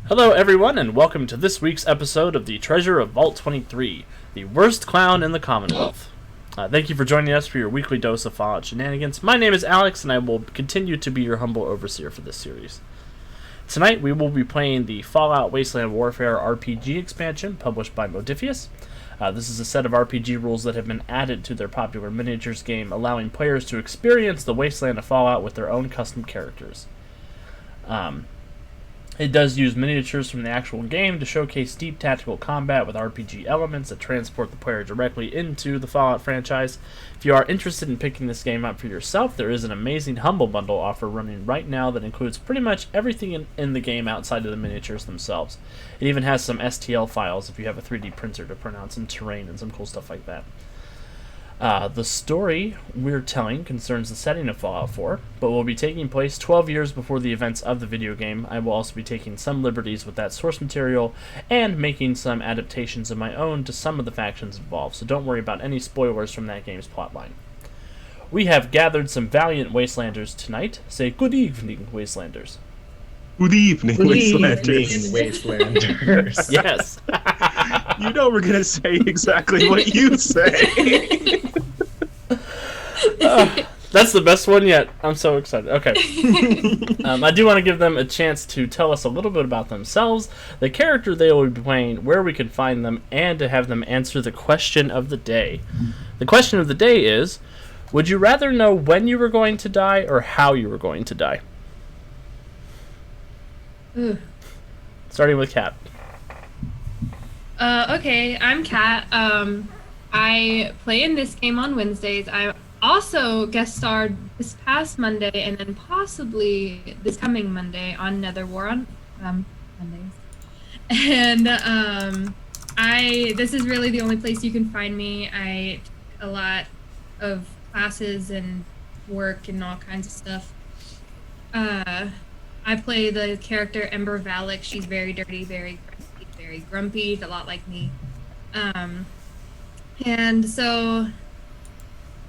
Hello, everyone, and welcome to this week's episode of the Treasure of Vault 23, the worst clown in the Commonwealth. Thank you for joining us for your weekly dose of Fallout shenanigans. My name is Alex, and I will continue to be your humble overseer for this series. Tonight, we will be playing the Fallout Wasteland Warfare RPG expansion, published by Modifius. This is a set of RPG rules that have been added to their popular miniatures game, allowing players to experience the Wasteland of Fallout with their own custom characters. It does use miniatures from the actual game to showcase deep tactical combat with RPG elements that transport the player directly into the Fallout franchise. If you are interested in picking this game up for yourself, there is an amazing Humble Bundle offer running right now that includes pretty much everything in the game outside of the miniatures themselves. It even has some STL files if you have a 3D printer to print out some terrain and some cool stuff like that. The story we're telling concerns the setting of Fallout 4, but will be taking place 12 years before the events of the video game. I will also be taking some liberties with that source material and making some adaptations of my own to some of the factions involved, so don't worry about any spoilers from that game's plotline. We have gathered some valiant Wastelanders tonight. Say good evening, Wastelanders. Good evening, Wastelanders. Wastelanders. Yes. You know we're gonna say exactly what you say. That's the best one yet. I'm so excited. Okay. I do want to give them a chance to tell us a little bit about themselves, the character they will be playing, where we can find them, and to have them answer the question of the day. The question of the day is, would you rather know when you were going to die or how you were going to die? Ooh. Starting with Kat. Okay, I'm Kat. I play in this game on Wednesdays. I also guest starred this past Monday and then possibly this coming Monday on Nether War on Mondays. And this is really the only place you can find me. I take a lot of classes and work and all kinds of stuff. I play the character Ember Valak. She's very dirty, very grumpy, a lot like me. And so,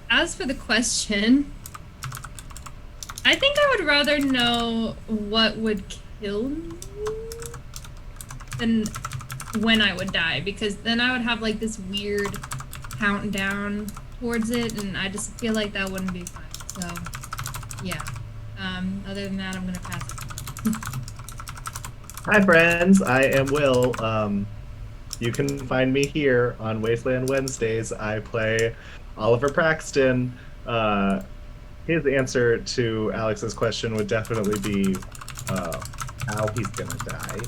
as for the question, I think I would rather know what would kill me than when I would die, because then I would have like this weird countdown towards it, and I just feel like that wouldn't be fun. So, yeah. Other than that, I'm gonna pass it. Hi friends, I am Will. You can find me here on Wasteland Wednesdays. I play Oliver Braxton. His answer to Alex's question would definitely be how he's gonna die.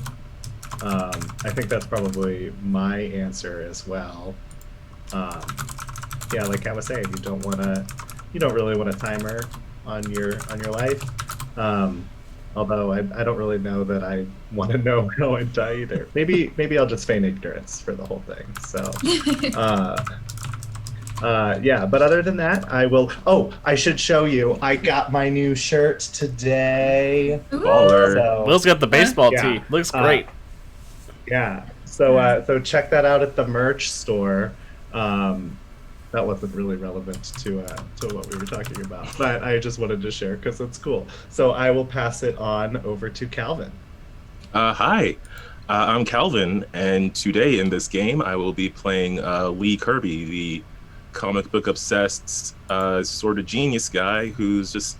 I think that's probably my answer as well. Yeah, like I was saying, you don't really want a timer on your life. Although I don't really know that I want to know how I die either. Maybe I'll just feign ignorance for the whole thing. So, yeah. But other than that, I will. Oh, I should show you. I got my new shirt today. Baller. So, Will's got the baseball yeah. tee. Looks great. Yeah. So check that out at the merch store. That wasn't really relevant to what we were talking about, but I just wanted to share because it's cool. So I will pass it on over to Calvin. Hi, I'm Calvin, and today in this game I will be playing Lee Kirby, the comic book obsessed sort of genius guy who's just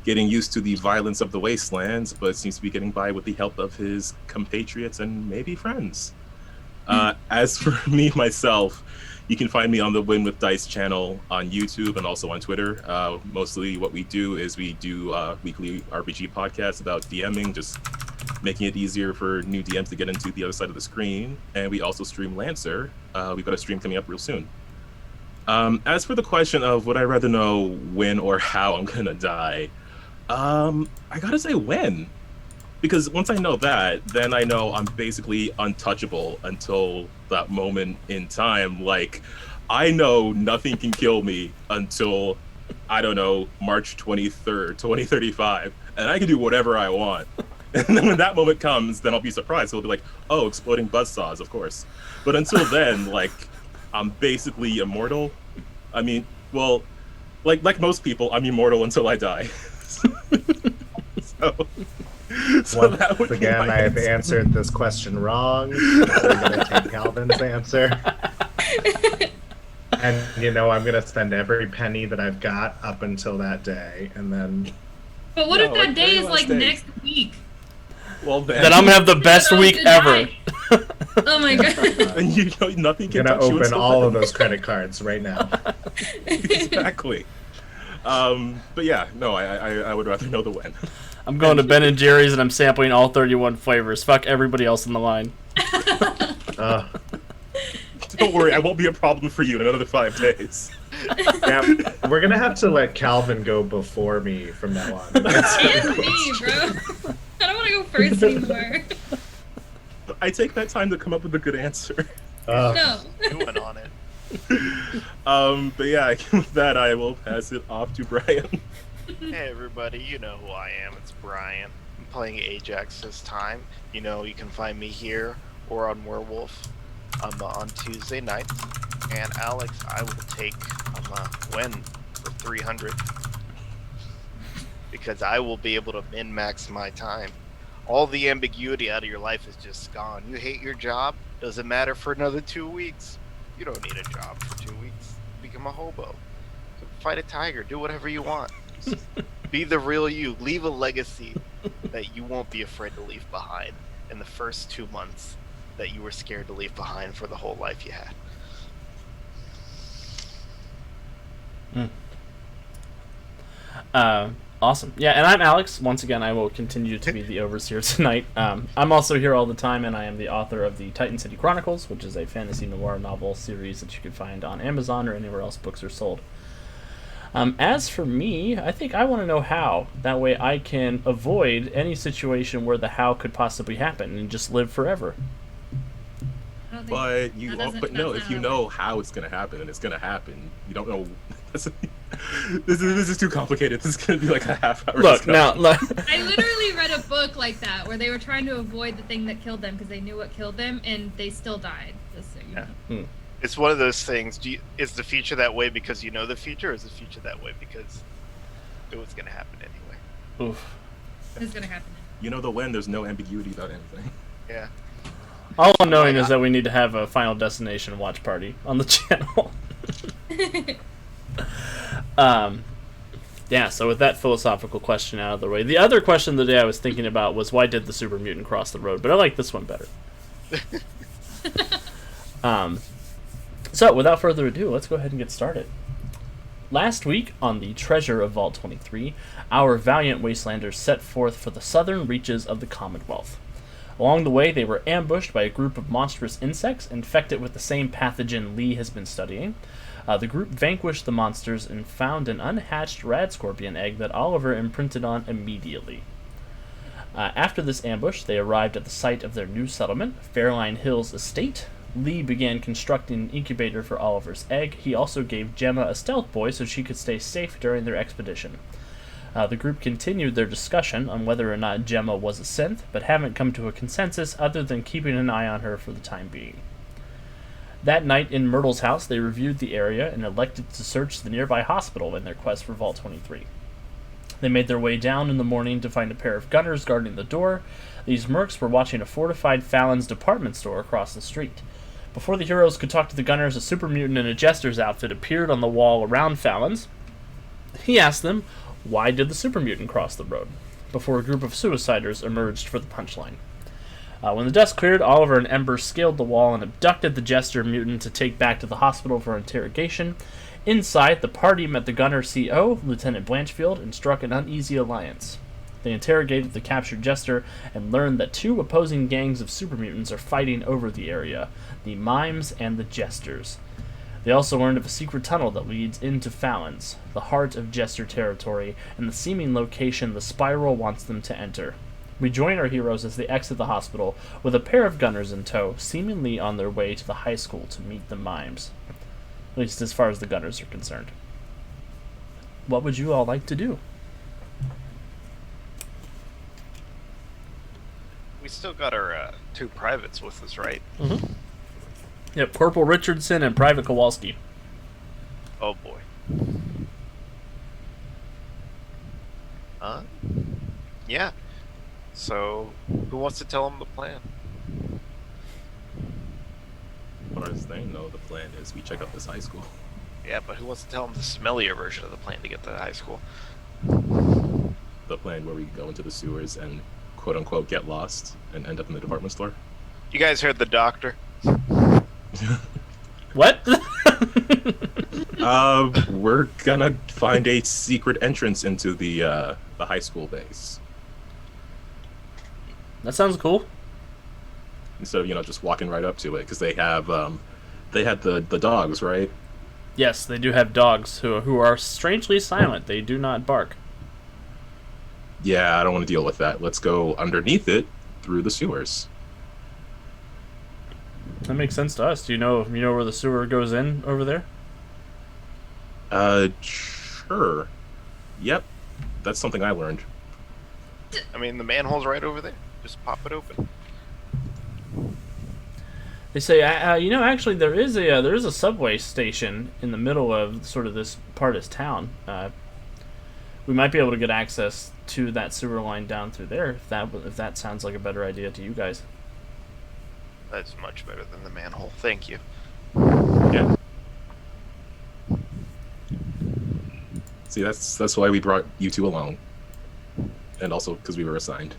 getting used to the violence of the wastelands, but seems to be getting by with the help of his compatriots and maybe friends. As for me, myself, you can find me on the Win with Dice channel on YouTube and also on Twitter. Mostly what we do is we do weekly RPG podcasts about DMing, just making it easier for new DMs to get into the other side of the screen. And we also stream Lancer. We've got a stream coming up real soon. As for the question of would I rather know when or how I'm gonna die, I gotta say when. Because once I know that, then I know I'm basically untouchable until that moment in time. Like, I know nothing can kill me until, I don't know, March 23rd, 2035. And I can do whatever I want. And then when that moment comes, then I'll be surprised. It'll be like, oh, exploding buzzsaws, of course. But until then, like, I'm basically immortal. I mean, well, like most people, I'm immortal until I die. So So Once that would be again, my I have answer. answered this question wrong. We're going to take Calvin's answer. And, I'm going to spend every penny that I've got up until that day. And then, But what No, if that like, day very is last like day. next week? Well, Then I'm gonna have the best Oh, week good ever. night. Oh my god. and nothing I'm can going to touch you open until all then. of those credit cards right now. Exactly. But yeah, no, I would rather know the when. I'm going to Ben and Jerry's and I'm sampling all 31 flavors. Fuck everybody else in the line. Uh, Don't worry, I won't be a problem for you in another 5 days. yeah, we're going to have to let Calvin go before me from now on. And me, bro. I don't want to go first anymore. I take that time to come up with a good answer. No. You went on it. But yeah, with that, I will pass it off to Brian. Hey everybody, you know who I am. It's Brian. I'm playing Ajax this time. You can find me here or on Werewolf on Tuesday nights. And Alex, I will take win for 300 because I will be able to min-max my time. All the ambiguity out of your life is just gone. You hate your job, doesn't matter for another 2 weeks. You don't need a job for 2 weeks. Become a hobo. Fight a tiger. Do whatever you want. Just be the real you. Leave a legacy that you won't be afraid to leave behind in the first 2 months that you were scared to leave behind for the whole life you had. Awesome. Yeah, and I'm Alex. Once again, I will continue to be the overseer tonight. I'm also here all the time, and I am the author of the Titan City Chronicles, which is a fantasy noir novel series that you can find on Amazon or anywhere else books are sold. As for me, I think I want to know how. That way I can avoid any situation where the how could possibly happen and just live forever. I don't think But that's no, not if you how it know works. how it's gonna happen, and it's gonna happen. You don't know. This is too complicated. This is gonna be like a half-hour. Look, discussion. now, I literally read a book like that where they were trying to avoid the thing that killed them because they knew what killed them and they still died. Just so you know. It's one of those things. Is the future that way because you know the future, or is the future that way because it was going to happen anyway? oof. It's gonna happen. You know the when. There's no ambiguity about anything. Yeah. All I'm knowing is that we need to have a Final Destination watch party on the channel. Yeah, so with that philosophical question out of the way, the other question of the day I was thinking about was why did the Super Mutant cross the road? But I like this one better. So, without further ado, let's go ahead and get started. Last week, on the Treasure of Vault 23, our valiant Wastelanders set forth for the southern reaches of the Commonwealth. Along the way, they were ambushed by a group of monstrous insects infected with the same pathogen Lee has been studying. The group vanquished the monsters and found an unhatched rad scorpion egg that Oliver imprinted on immediately. After this ambush, they arrived at the site of their new settlement, Fairline Hills Estate. Lee began constructing an incubator for Oliver's egg. He also gave Gemma a stealth boy so she could stay safe during their expedition. The group continued their discussion on whether or not Gemma was a synth, but haven't come to a consensus other than keeping an eye on her for the time being. That night in Myrtle's house, they reviewed the area and elected to search the nearby hospital in their quest for Vault 23. They made their way down in the morning to find a pair of gunners guarding the door. These mercs were watching a fortified Fallon's department store across the street. Before the heroes could talk to the gunners, a super mutant in a jester's outfit appeared on the wall around Fallon's. He asked them, why did the super mutant cross the road? Before a group of suiciders emerged for the punchline. When the dust cleared, Oliver and Ember scaled the wall and abducted the jester mutant to take back to the hospital for interrogation. Inside, the party met the gunner CO, Lieutenant Blanchfield, and struck an uneasy alliance. They interrogated the captured jester and learned that two opposing gangs of super mutants are fighting over the area, the Mimes and the Jesters. They also learned of a secret tunnel that leads into Fallon's, the heart of Jester territory, and the seeming location the Spiral wants them to enter. We join our heroes as they exit the hospital, with a pair of gunners in tow, seemingly on their way to the high school to meet the Mimes. At least as far as the gunners are concerned. What would you all like to do? We still got our two privates with us, right? Yep, Corporal Richardson and Private Kowalski. Oh boy. Yeah. So, who wants to tell him the plan? As far as they know, the plan is we check out this high school. Yeah, but who wants to tell him the smellier version of the plan to get to high school? The plan where we go into the sewers and quote unquote get lost and end up in the department store. You guys heard the doctor? What? We're gonna find a secret entrance into the high school base That sounds cool. instead of just walking right up to it, because they had the dogs, right? Yes, they do have dogs who are strangely silent. They do not bark. Yeah, I don't want to deal with that. Let's go underneath it through the sewers. That makes sense to us. Do you know where the sewer goes in over there? Sure. Yep, that's something I learned. I mean, the manhole's right over there. Just pop it open. They say, actually, there is a subway station in the middle of sort of this part of town. We might be able to get access to that sewer line down through there if that sounds like a better idea to you guys. That's much better than the manhole. Thank you. Yeah. See, that's why we brought you two along, and also because we were assigned.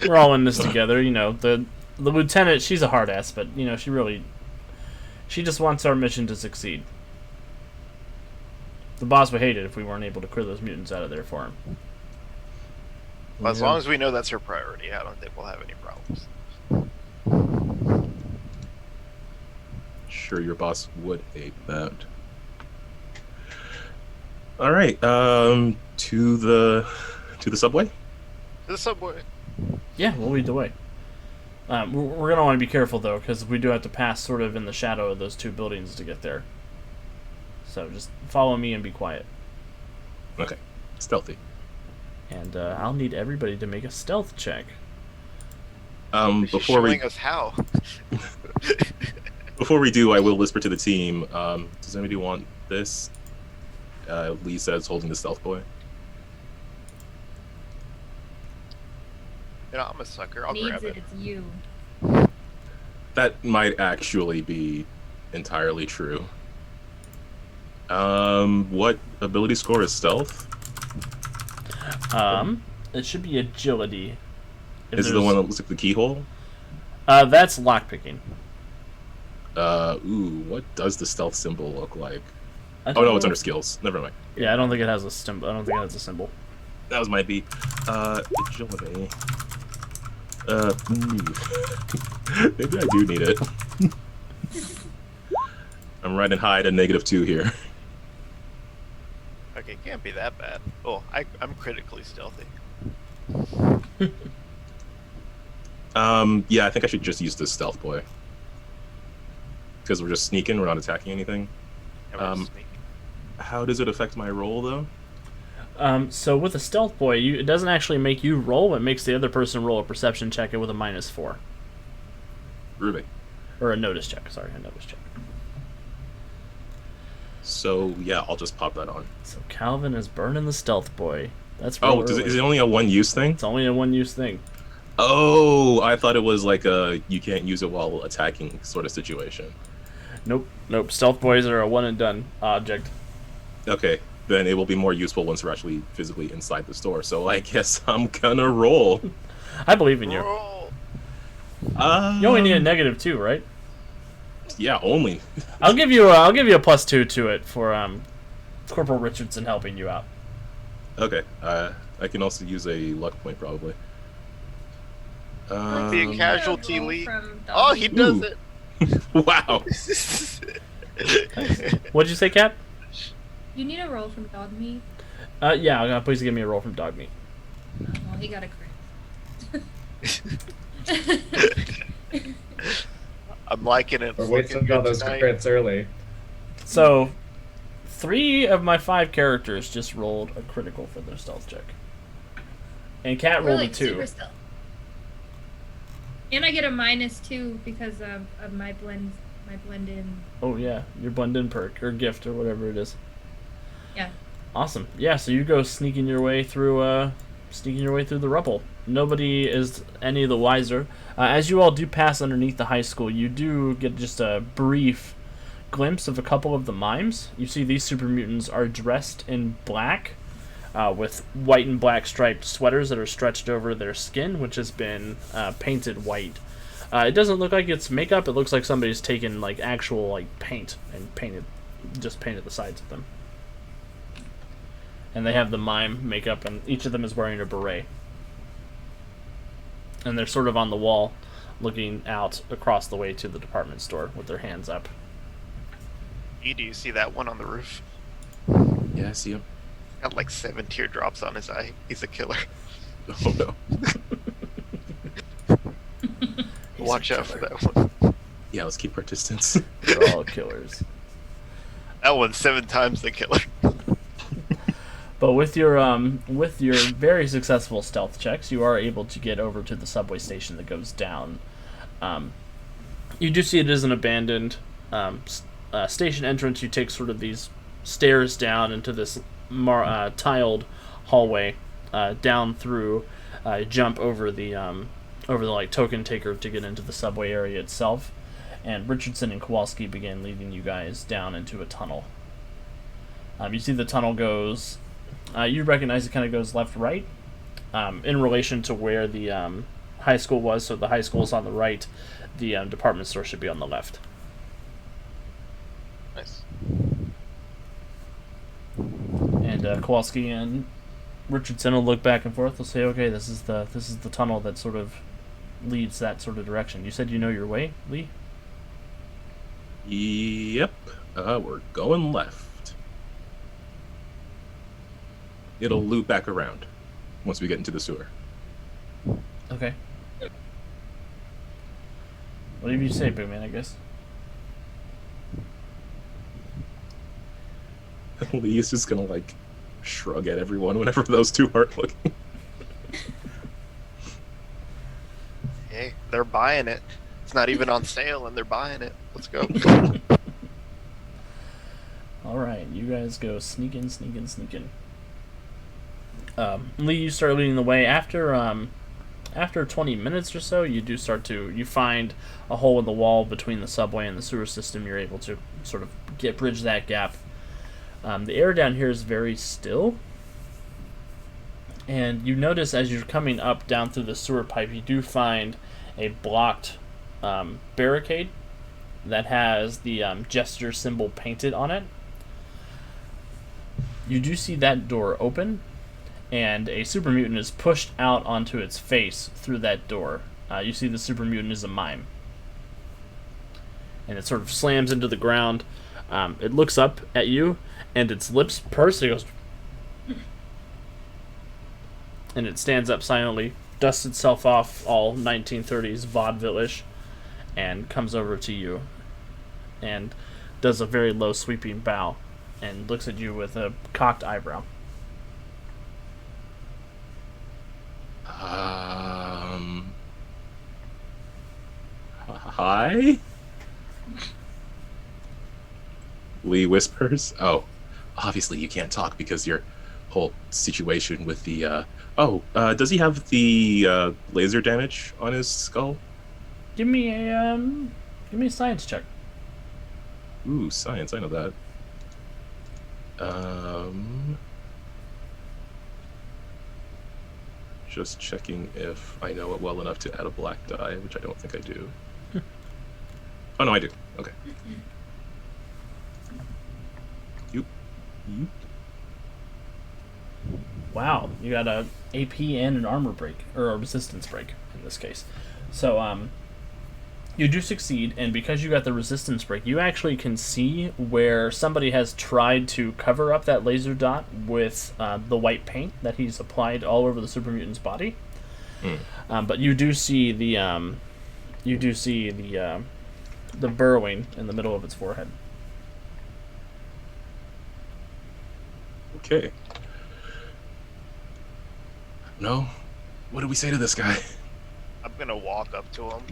We're all in this together. The lieutenant, she's a hard ass, but she just wants our mission to succeed. The boss would hate it if we weren't able to clear those mutants out of there for him. Well, as long as we know that's her priority, I don't think we'll have any problems. Sure, your boss would hate that. All right, to the subway. To the subway. Yeah, we'll lead the way. We're gonna want to be careful though, because we do have to pass sort of in the shadow of those two buildings to get there. So just follow me and be quiet. Okay, stealthy. And I'll need everybody to make a stealth check. She's Before we showing us how. Before we do, I will whisper to the team. Does anybody want this? Lee says, holding the stealth boy. I'm a sucker. I'll Needs grab it. It's you. That might actually be entirely true. What ability score is stealth? It should be agility. If Is it the one that looks like the keyhole? That's lockpicking. What does the stealth symbol look like? I Oh don't no, it's know. under skills. Never mind. Yeah, I don't think it has a symbol. I don't think it has a symbol. That was my B. Agility. Maybe I do need it. I'm riding high to -2 here. Okay, can't be that bad. Oh, I'm critically stealthy. Yeah, I think I should just use this stealth boy. Because we're just sneaking, we're not attacking anything. And we're just sneaking. How does it affect my roll, though? So with a stealth boy, it doesn't actually make you roll, it makes the other person roll a perception check with a -4. Ruby. Or a notice check, sorry, a notice check. So, yeah, I'll just pop that on. So Calvin is burning the stealth boy. That's Oh, real early. is it only a one-use thing? It's only a one-use thing. Oh, I thought it was like a you can't use it while attacking sort of situation. Nope. Stealth boys are a one-and-done object. Okay, then it will be more useful once we're actually physically inside the store. So I guess I'm gonna roll. I believe in you. Roll. You only need a -2, right? Yeah, only. I'll give you a +2 to it for Corporal Richardson helping you out. Okay, I can also use a luck point probably. Be a casualty, Roll Lee. from Oh, he does Ooh. it. Wow. What'd you say, Cap? You need a roll from dog meat. Yeah, please give me a roll from dog meat. Well, he got a crit. I'm liking it. Or It's wait looking till all good those tonight. crits early. So, 3 of my 5 characters just rolled a critical for their stealth check. And Cat We're rolled like a 2. super stealth. And I get a -2 because of my blend in. Oh yeah, your blend in perk or gift or whatever it is. Yeah. Awesome. Yeah, so you go sneaking your way through sneaking your way through the rubble. Nobody is any the wiser. As you all do pass underneath the high school, you do get just a brief glimpse of a couple of the mimes. You see these super mutants are dressed in black, with white and black striped sweaters that are stretched over their skin, which has been painted white. It doesn't look like it's makeup. It looks like somebody's taken like actual like paint and painted the sides of them. And they have the mime makeup, and each of them is wearing a beret. And they're sort of on the wall, looking out across the way to the department store with their hands up. Do you see that one on the roof? Yeah, I see him. Got like 7 teardrops on his eye. He's a killer. Oh no. Watch out for that one. Yeah, let's keep our distance. They're all killers. That one's 7 times the killer. But with your very successful stealth checks, you are able to get over to the subway station that goes down. You do see it is an abandoned station entrance. You take sort of these stairs down into this tiled hallway, down through, jump over the like token taker to get into the subway area itself, and Richardson and Kowalski begin leading you guys down into a tunnel. You see the tunnel goes. You recognize it kind of goes left-right, in relation to where the high school was. So the high school is on the right. The department store should be on the left. Nice. And Kowalski and Richardson will look back and forth. They'll say, "Okay, this is the tunnel that sort of leads that sort of direction." You said you know your way, Lee? Yep. We're going left. It'll loop back around once we get into the sewer. Okay. Whatever you say, big man, I guess. Lee is just gonna like shrug at everyone whenever those two aren't looking. Hey, they're buying it. It's not even on sale and they're buying it. Let's go. Alright, you guys go sneaking. Lee, you start leading the way. After 20 minutes or so, you find a hole in the wall between the subway and the sewer system. You're able to sort of bridge that gap. The air down here is very still, and you notice as you're coming up down through the sewer pipe, you do find a blocked barricade that has the gesture symbol painted on it. You do see that door open, and a super mutant is pushed out onto its face through that door. You see the super mutant is a mime. And it sort of slams into the ground. It looks up at you, and its lips purse. It goes... And it stands up silently, dusts itself off all 1930s vaudeville-ish, and comes over to you, and does a very low sweeping bow, and looks at you with a cocked eyebrow. Hi? Lee whispers. Oh, obviously you can't talk because your whole situation with the, does he have the, laser damage on his skull? Give me a science check. Ooh, science, I know that. Just checking if I know it well enough to add a black die, which I don't think I do. Oh no, I do. Okay. Yoop. Wow, you got a AP and an armor break, or a resistance break in this case. So you do succeed, and because you got the resistance break, you actually can see where somebody has tried to cover up that laser dot with the white paint that he's applied all over the super mutant's body. But you do see the burrowing in the middle of its forehead. Okay. No. What do we say to this guy? I'm gonna walk up to him.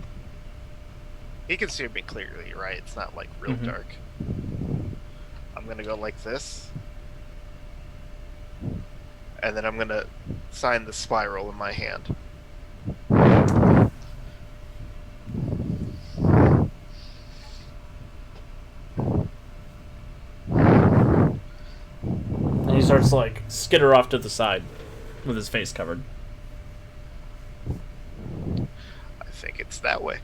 He can see me clearly, right? It's not like real dark. I'm gonna go like this. and then I'm gonna sign the spiral in my hand. And he starts to like skitter off to the side with his face covered. I think it's that way.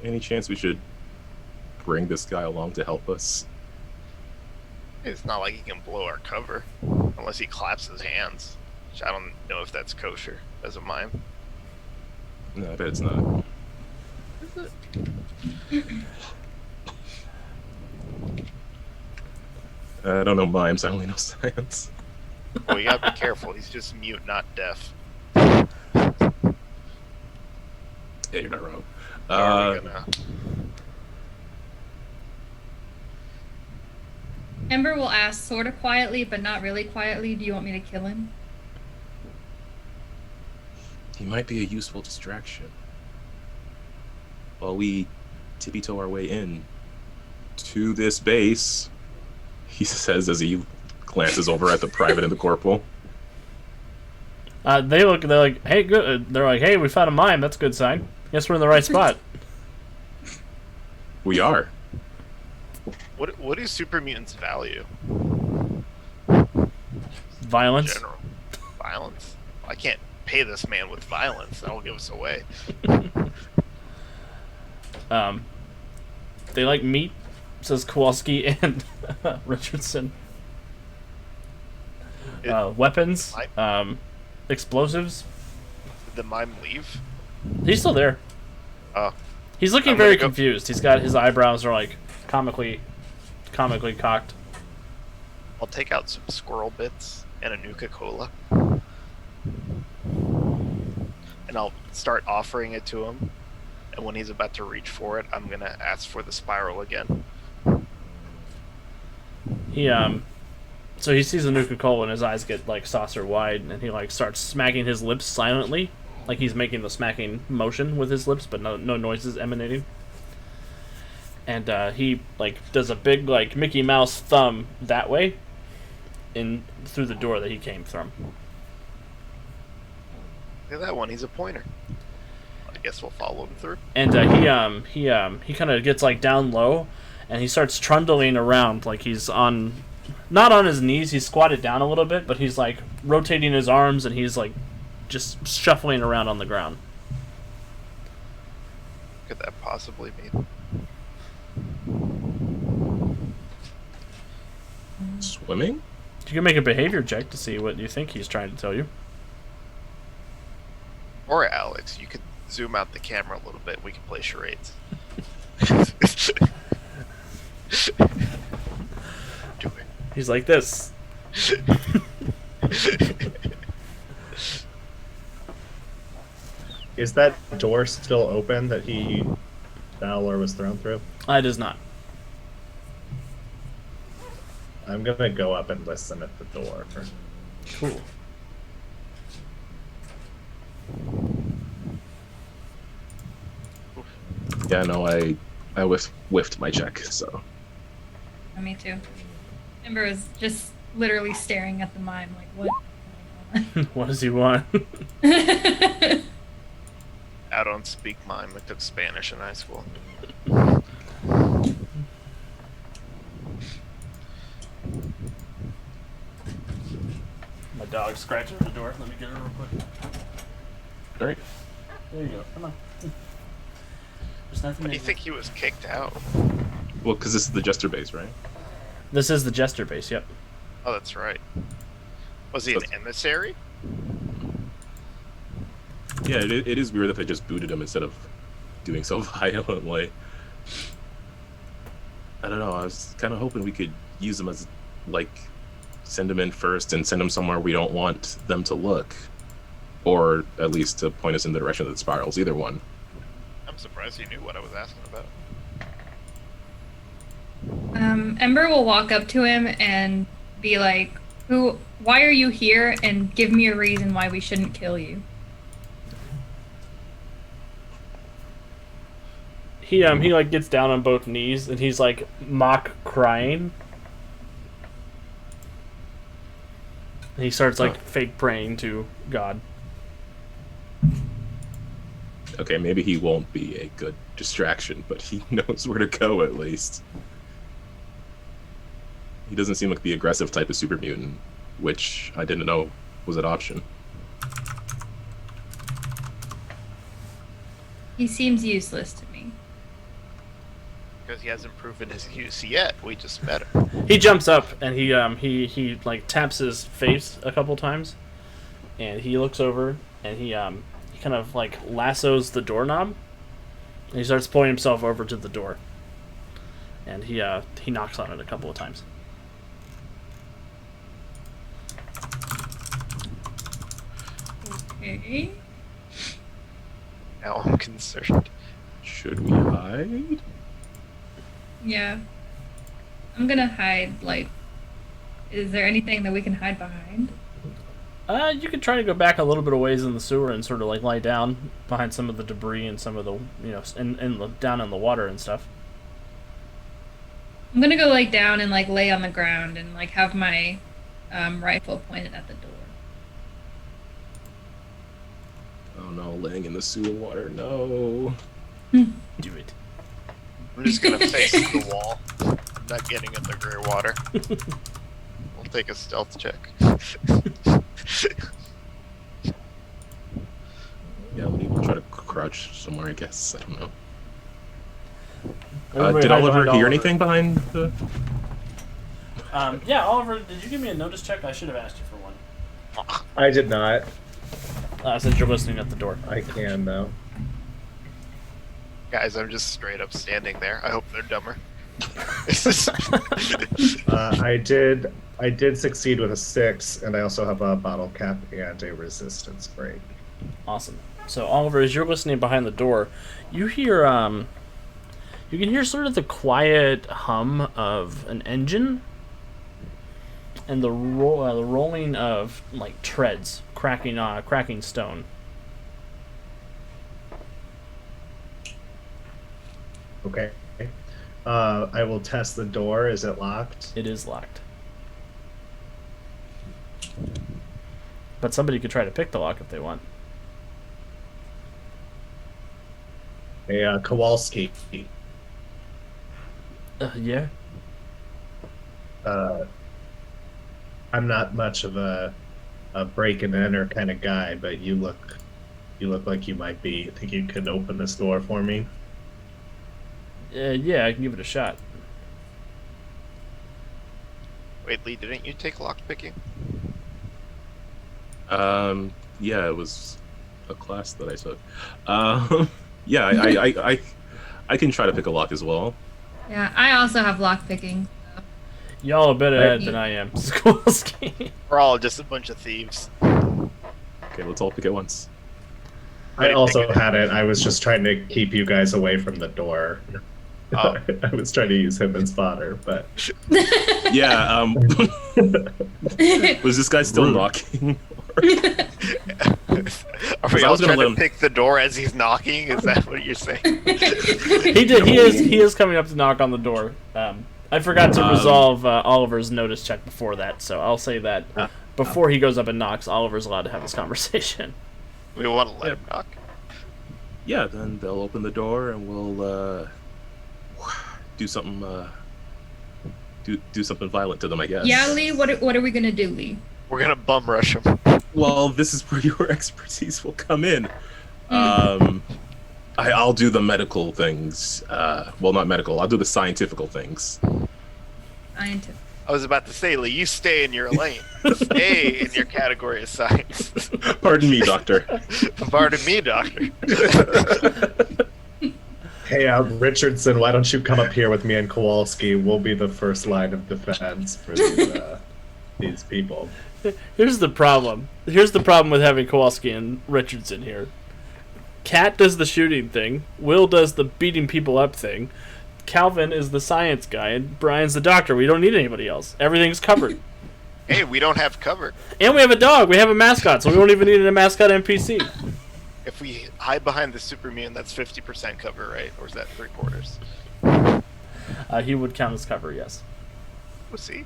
Any chance we should bring this guy along to help us? It's not like he can blow our cover unless he claps his hands, which I don't know if that's kosher as a mime. No, I bet it's not. I don't know mimes, I only know science. Well, you gotta be careful. He's just mute, not deaf. Yeah, you're not wrong. Are we gonna... Ember will ask sort of quietly, but not really quietly, do you want me to kill him? He might be a useful distraction. While we tippy-toe our way in to this base, he says as he glances over at the private and the corporal. They're like, hey, good. They're like, hey, we found a mime. That's a good sign. Guess we're in the right spot. We are. What is Super Mutant's value? Violence. General violence. I can't pay this man with violence. That'll give us away. They like meat, says Kowalski and Richardson. Weapons, explosives. Did the mime leave? He's still there. Oh. He's looking I'm very gonna go- confused. He's got his eyebrows are like comically cocked. I'll take out some squirrel bits and a Nuka-Cola. And I'll start offering it to him. And when he's about to reach for it, I'm gonna ask for the spiral again. So he sees the Nuka-Cola and his eyes get like saucer wide, and he like starts smacking his lips silently, like he's making the smacking motion with his lips, but no noises emanating. And he like does a big like Mickey Mouse thumb that way, in through the door that he came from. Look at that one, he's a pointer. I guess we'll follow him through. And he kind of gets like down low, and he starts trundling around like he's on, not on his knees. He's squatted down a little bit, but he's like rotating his arms, and he's like just shuffling around on the ground. What could that possibly mean? Swimming? You can make a behavior check to see what you think he's trying to tell you. Or Alex, you could zoom out the camera a little bit. We can play charades. Do it. He's like this. Is that door still open that he fell or was thrown through? It is not. I'm gonna go up and listen at the door. Cool. Yeah, no, I whiffed my check, so. Oh, me too. Ember is just literally staring at the mime like, what? What does he want? I don't speak mime. I took Spanish in high school. My dog scratching at the door. Let me get her real quick. Alright. There you go. Come on. There's nothing. But do you think he was kicked out? Well, because this is the Jester base, right? This is the Jester base. Yep. Oh, that's right. Was he an emissary? Yeah, it is weird that they just booted him instead of doing so violently. I don't know, I was kind of hoping we could use him as, like, send him in first and send him somewhere we don't want them to look. Or at least to point us in the direction of the spirals, either one. I'm surprised he knew what I was asking about. Ember will walk up to him and be like, why are you here? And give me a reason why we shouldn't kill you. He like gets down on both knees and he's like mock crying. And he starts like fake praying to God. Okay, maybe he won't be a good distraction, but he knows where to go at least. He doesn't seem like the aggressive type of super mutant, which I didn't know was an option. He seems useless to me. Because he hasn't proven his use yet. We just met him. He jumps up and he like taps his face a couple times, and he looks over and he kind of like lassos the doorknob, and he starts pulling himself over to the door, and he knocks on it a couple of times. Okay. Now I'm concerned. Should we hide? Yeah. I'm gonna hide, like... Is there anything that we can hide behind? You could try to go back a little bit of ways in the sewer and sort of like lie down behind some of the debris and some of the, down in the water and stuff. I'm gonna go, like, down and, like, lay on the ground and, like, have my rifle pointed at the door. Oh no, laying in the sewer water, no. Do it. I'm just gonna face the wall. I'm not getting in the gray water. We'll take a stealth check. Yeah, we'll try to crouch somewhere, I guess. I don't know. Everybody Did hide Oliver behind hear anything behind the... Yeah, Oliver, did you give me a notice check? I should have asked you for one. I did not. Since you're listening at the door. I can though. Guys, I'm just straight up standing there. I hope they're dumber. I did succeed with a 6, and I also have a bottle cap and a resistance break. Awesome. So Oliver, as you're listening behind the door, you hear you can hear sort of the quiet hum of an engine and the rolling of like treads cracking stone. Okay. I will test the door. Is it locked? It is locked. But somebody could try to pick the lock if they want. Hey, Kowalski. Yeah. I'm not much of a break and enter kind of guy, but you look like you might be. I think you could open this door for me. Yeah, I can give it a shot. Wait, Lee, didn't you take lockpicking? Yeah, it was a class that I took. Yeah, I can try to pick a lock as well. Yeah, I also have lockpicking. So. Y'all are better at it than I am. Skolsky. We're all just a bunch of thieves. Okay, let's all pick it once. I also had it. I was just trying to keep you guys away from the door. Oh. I was trying to use him as fodder, but Yeah, was this guy still knocking? Are we I all was gonna trying let to him- pick the door as he's knocking? Is that what you're saying? He is coming up to knock on the door. I forgot to resolve Oliver's notice check before that, so I'll say that before he goes up and knocks, Oliver's allowed to have this conversation. We want to let him knock. Yeah, then they'll open the door and we'll do something do something violent to them, I guess. Yeah, Lee, what are we gonna do, Lee? We're gonna bum rush him. Well, this is where your expertise will come in. I'll do the medical things. Well, not medical. I'll do the scientifical things. Scientific. I was about to say, Lee, you stay in your lane. Stay in your category of science. Pardon me, doctor. Pardon me, doctor. hey, Richardson, why don't you come up here with me and Kowalski? We'll be the first line of defense for these people. Here's the problem. Here's the problem with having Kowalski and Richardson here. Kat does the shooting thing. Will does the beating people up thing. Calvin is the science guy, and Brian's the doctor. We don't need anybody else. Everything's covered. Hey, we don't have cover. And we have a dog. We have a mascot, so we don't even need a mascot NPC. If we hide behind the Super Mutant, that's 50% cover, right? Or is that 3/4? He would count as cover, yes. We'll see.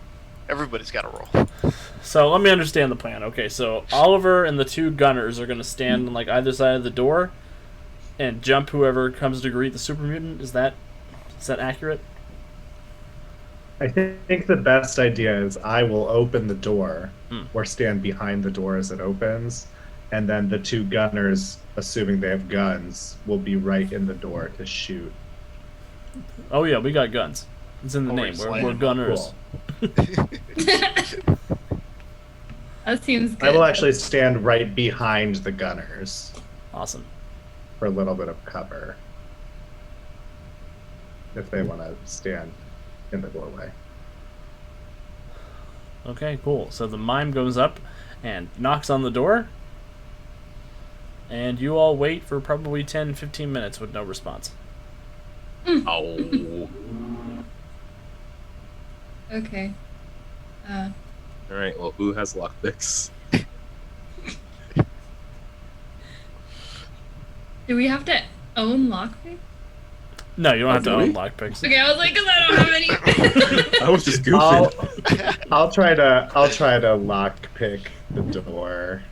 Everybody's got to roll. So let me understand the plan. Okay, so Oliver and the two gunners are going to stand on like either side of the door and jump whoever comes to greet the super mutant. Is that accurate? I think the best idea is I will open the door Mm. or stand behind the door as it opens, and then the two gunners, assuming they have guns, will be right in the door to shoot. Oh yeah, we got guns. It's in the name. We're gunners. Cool. That seems good. I will actually stand right behind the gunners Awesome. for a little bit of cover if they want to stand in the doorway. Okay, cool. So the mime goes up and knocks on the door, and you all wait for probably 10-15 minutes with no response. Oh. Okay. All right. Well, who has lockpicks? Do we have to own lockpick? No, you don't have to do own we? lockpicks. Okay, I was like, because I don't have any. I was just goofing. I'll try to lock pick the door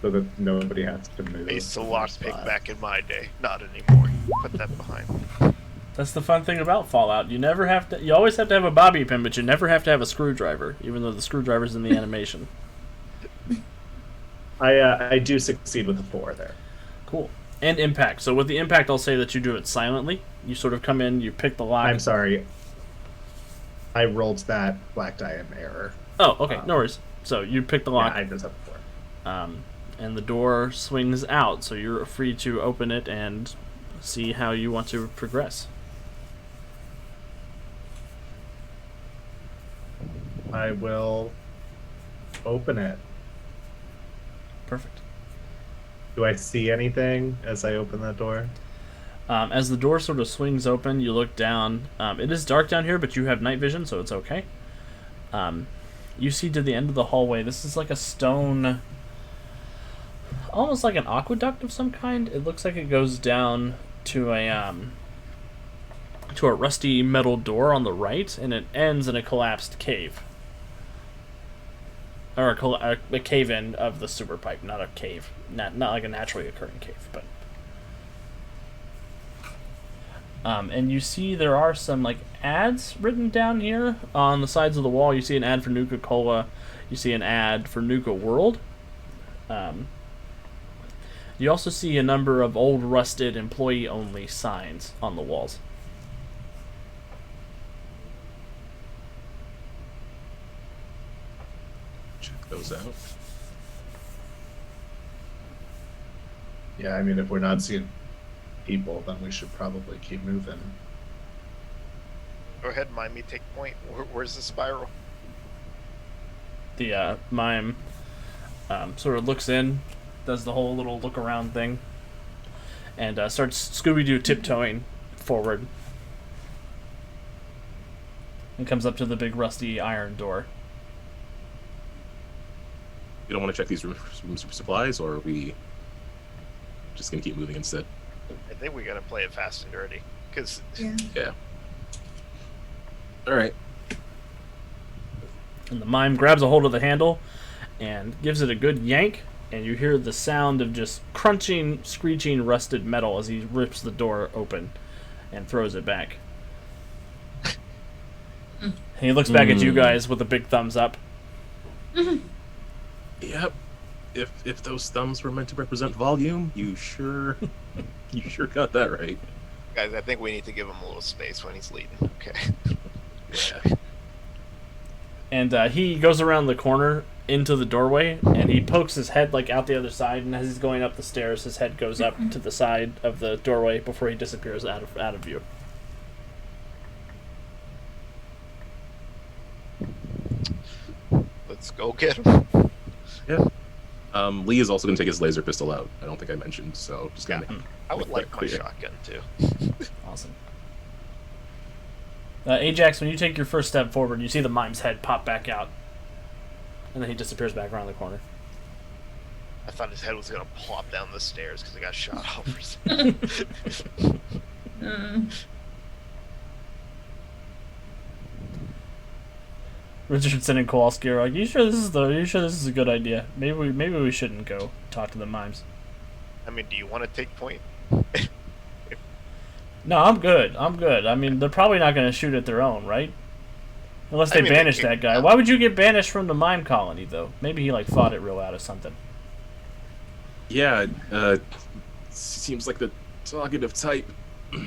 so that nobody has to move. I used to from lock their pick spot. back in my day. Not anymore. Put that behind me. That's the fun thing about Fallout. You never have to. You always have to have a bobby pin, but you never have to have a screwdriver, even though the screwdriver's in the animation. I do succeed with a 4 there. Cool. And impact. So with the impact, I'll say that you do it silently. You sort of come in, you pick the lock. I'm sorry. I rolled that black die in error. Oh, okay, no worries. So you pick the Yeah, lock, I just have a 4. and the door swings out. So you're free to open it and see how you want to progress. I will open it. Perfect. Do I see anything as I open that door? As the door sort of swings open, you look down. It is dark down here, but you have night vision, so it's okay. You see to the end of the hallway. This is like a stone, almost like an aqueduct of some kind. It looks like it goes down to a rusty metal door on the right, and it ends in a collapsed cave. Or a cave-in of the sewer pipe, not a cave. Not like a naturally occurring cave, but... and you see there are some like ads written down here on the sides of the wall. You see an ad for Nuka Cola. You see an ad for Nuka World. You also see a number of old rusted employee-only signs on the walls. Check those out. Yeah, I mean, if we're not seeing people, then we should probably keep moving. Go ahead, mind me, take point. Where's the spiral? The mime sort of looks in, does the whole little look around thing, and starts Scooby-Doo tiptoeing forward, and comes up to the big rusty iron door. You don't want to check these rooms for supplies, or are we just gonna keep moving instead? I think we gotta play it fast and dirty. Because Yeah. Yeah. All right. And the mime grabs a hold of the handle and gives it a good yank, and you hear the sound of just crunching, screeching rusted metal as he rips the door open and throws it back. And he looks back at you guys with a big thumbs up. Yep. If those thumbs were meant to represent volume, you sure got that right. guys, I think we need to give him a little space when he's leading. Okay. Yeah. And he goes around the corner into the doorway, and he pokes his head like out the other side. And as he's going up the stairs, his head goes up to the side of the doorway before he disappears out of view. Let's go get him. Yeah. Lee is also going to take his laser pistol out. I don't think I mentioned, so just gonna make I would like my clear. shotgun too. Awesome. Ajax, when you take your first step forward, you see the mime's head pop back out, and then he disappears back around the corner. I thought his head was gonna plop down the stairs because I got shot off or something. Richardson and Kowalski are like, you sure this is a good idea? Maybe we shouldn't go talk to the mimes. I mean, do you want to take point? No, I'm good. I mean, they're probably not going to shoot at their own, right? Unless they banish that guy. Why would you get banished from the mime colony, though? Maybe he, like, fought it real out or something. Yeah, seems like the talkative type.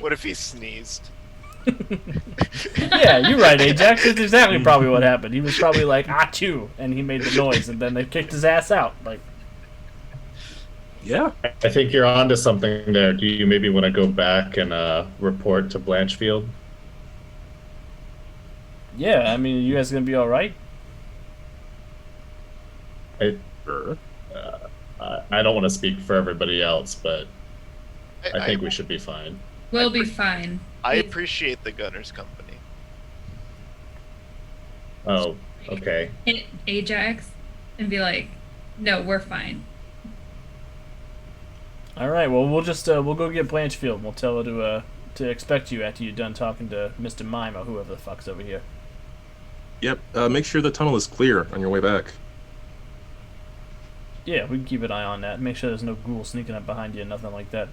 What if he sneezed? Yeah, you're right, Ajax. That's exactly probably what happened. He was probably like, achoo, and he made the noise, and then they kicked his ass out. Like, Yeah. I think you're onto something there. Do you maybe want to go back and report to Blanchfield? yeah, I mean, you guys gonna be alright? Sure. I don't want to speak for everybody else, but I think we should be fine. We'll be fine. I appreciate the Gunner's company. Oh, okay. Hit Ajax and be like, no, we're fine. Alright, well, we'll just, we'll go get Blanchfield, and we'll tell her to expect you after you're done talking to Mr. Mime or whoever the fuck's over here. Yep. Make sure the tunnel is clear on your way back. Yeah, we can keep an eye on that. Make sure there's no ghoul sneaking up behind you, nothing like that.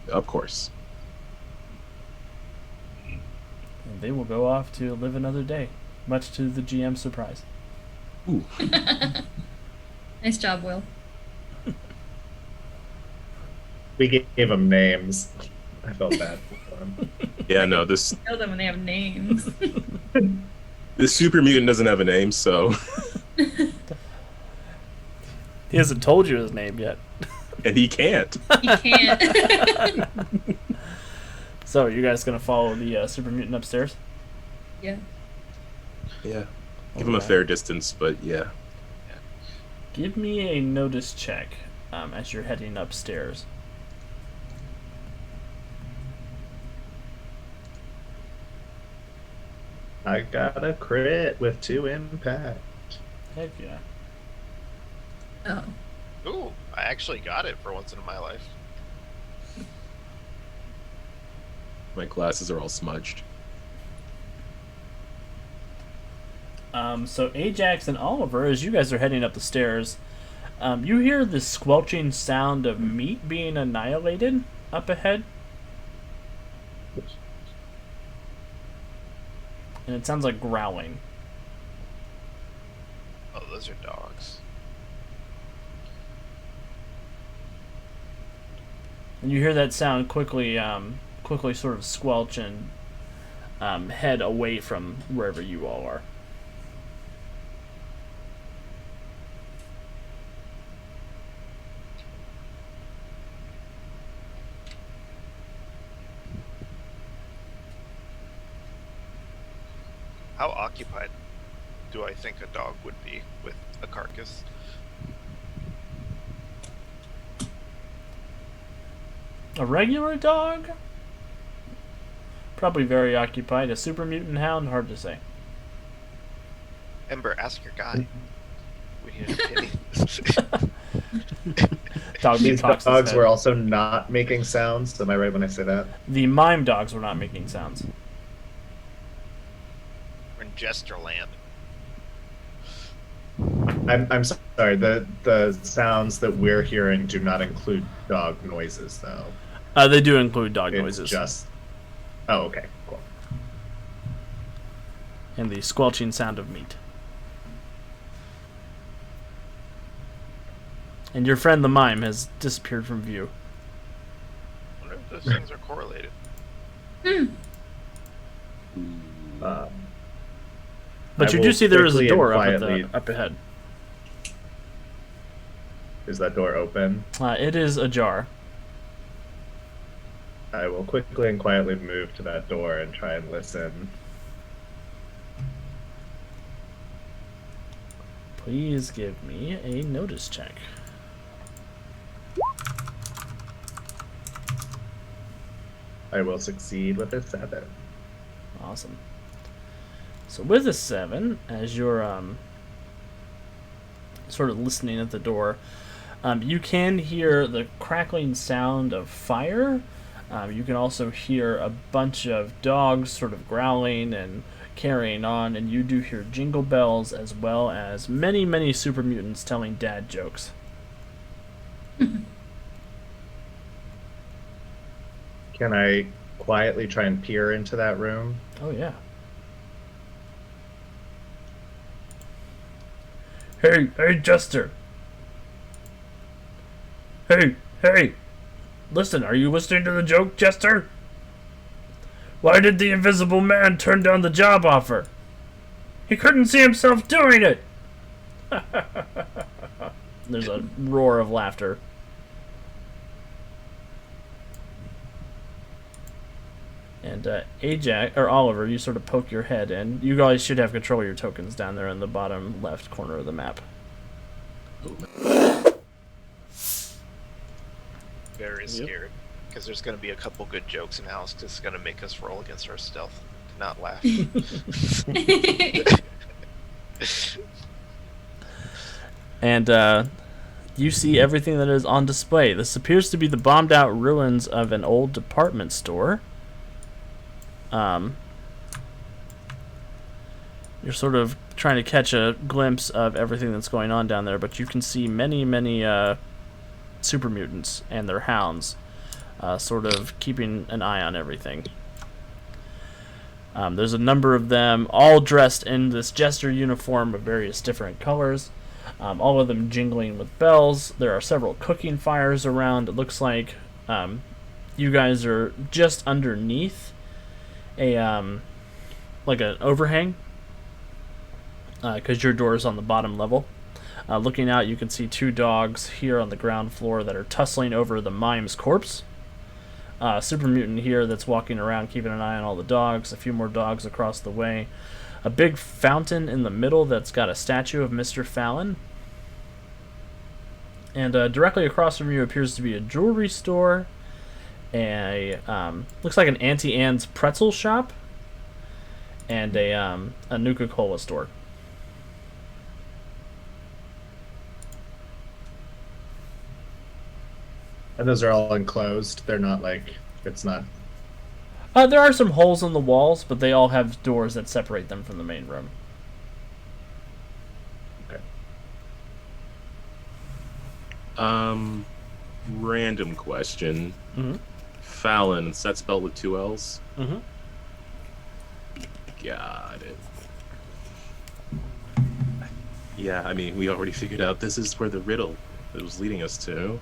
Of course. And they will go off to live another day, much to the GM's surprise. Ooh. Nice job, Will. We gave them names. I felt bad for them. Yeah, no, this Tell them when they have names. Super Mutant doesn't have a name, so... He hasn't told you his name yet. And he can't. He can't. So, you guys gonna follow the Super Mutant upstairs? Yeah. Yeah. Give him a fair distance, but yeah. Give me a notice check as you're heading upstairs. I got a crit with 2 impact. Heck yeah. Oh. Ooh, I actually got it for once in my life. My glasses are all smudged. So Ajax and Oliver, as you guys are heading up the stairs, you hear the squelching sound of meat being annihilated up ahead. And it sounds like growling. Oh, those are dogs. And you hear that sound quickly sort of squelch and head away from wherever you all are. How occupied do I think a dog would be with a carcass? A regular dog? Probably very occupied. A super mutant hound? Hard to say. Ember, ask your guy. We need an opinion. Dog These talks his dogs head. were also not making sounds. Am I right when I say that? The mime dogs were not making sounds. We're in Jesterland. I'm sorry. The sounds that we're hearing do not include dog noises, though. They do include dog It's noises. just. Oh, okay, cool. And the squelching sound of meat. And your friend the mime has disappeared from view. I wonder if those things are correlated. But I you will do see there is a quickly and door quietly- up ahead. Is that door open? It is ajar. I will quickly and quietly move to that door and try and listen. Please give me a notice check. I will succeed with a 7. Awesome. So with a 7, as you're sort of listening at the door, you can hear the crackling sound of fire. You can also hear a bunch of dogs sort of growling, and carrying on, and you do hear jingle bells as well as many, many super mutants telling dad jokes. Can I quietly try and peer into that room? Oh, yeah. Hey, Jester. Hey. Listen, are you listening to the joke, Jester? Why did the Invisible Man turn down the job offer? He couldn't see himself doing it. There's a roar of laughter. And Ajax, or Oliver, you sort of poke your head in. You guys should have control of your tokens down there in the bottom left corner of the map. Very scared. Because there's going to be a couple good jokes in house. Because it's going to make us roll against our stealth to not laugh. And you see everything that is on display. This appears to be the bombed out ruins of an old department store. You're sort of trying to catch a glimpse of everything that's going on down there, but you can see many, many super mutants and their hounds sort of keeping an eye on everything. There's a number of them all dressed in this jester uniform of various different colors, all of them jingling with bells. There are several cooking fires around. It looks like you guys are just underneath a like an overhang, because your door is on the bottom level. Looking out, you can see two dogs here on the ground floor that are tussling over the mime's corpse. Super mutant here that's walking around keeping an eye on all the dogs. A few more dogs across the way. A big fountain in the middle that's got a statue of Mr. Fallon. And directly across from you appears to be a jewelry store. Looks like an Auntie Anne's pretzel shop, and a Nuka-Cola store. And those are all enclosed. They're not like, it's not. There are some holes in the walls, but they all have doors that separate them from the main room. Okay. Random question. Mm-hmm. Fallon, is that spelled with 2 L's? Mm-hmm. Got it. Yeah, I mean, we already figured out this is where the riddle was leading us to.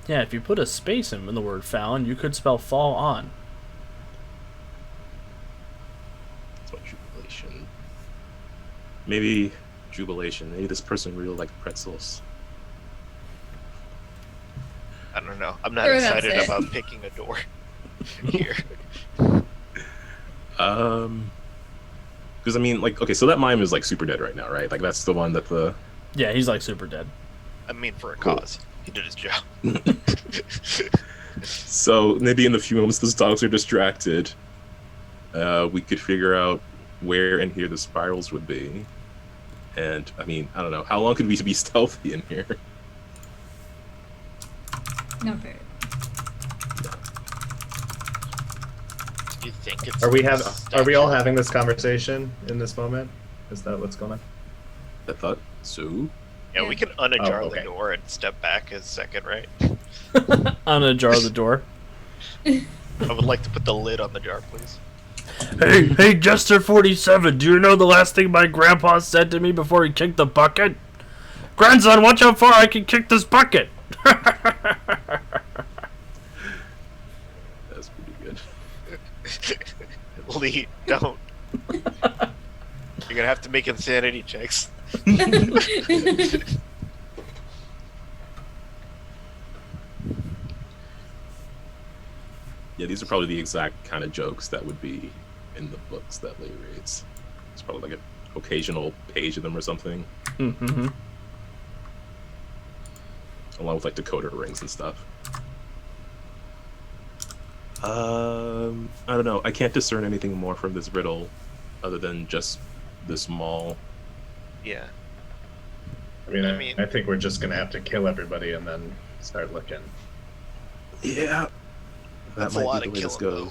Yeah, if you put a space in the word Fallon, you could spell fall on. That's what jubilation. Maybe jubilation. Maybe this person really liked pretzels. I don't know. I'm not Sure, that's excited it. about picking a door here. Because I mean, like, okay, so that mime is like super dead right now, right? Like that's the one that the. Yeah, he's like super dead. I mean, for a cause. He did his job. So maybe in the few moments those dogs are distracted, we could figure out where and here the spirals would be. And I mean, I don't know, how long could we be stealthy in here? Not very. Do you think it's? Are we all having this conversation in this moment? Is that what's going on? I thought so. Yeah, we can unajar Oh, okay. the door and step back a second, right? Unajar the door. I would like to put the lid on the jar, please. Hey, Jester 47, do you know the last thing my grandpa said to me before he kicked the bucket? Grandson, watch how far I can kick this bucket! That's pretty good. Lee, don't. You're gonna have to make insanity checks. Yeah, these are probably the exact kind of jokes that would be in the books that Lee reads. It's probably like an occasional page of them or something, Mm-hmm. along with like decoder rings and stuff. I don't know. I can't discern anything more from this riddle other than just this mall. Yeah. I mean, I think we're just gonna have to kill everybody and then start looking. Yeah. That's a lot of killing, though.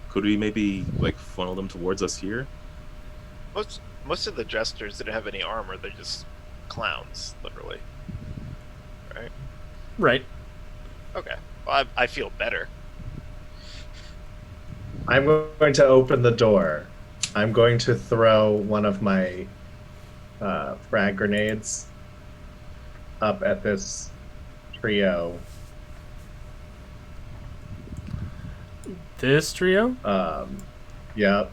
Could we maybe like funnel them towards us here? Most of the jesters didn't have any armor. They're just clowns, literally. Right? Right. Okay. Well, I feel better. I'm going to open the door. I'm going to throw one of my frag grenades up at this trio. This trio? Yeah.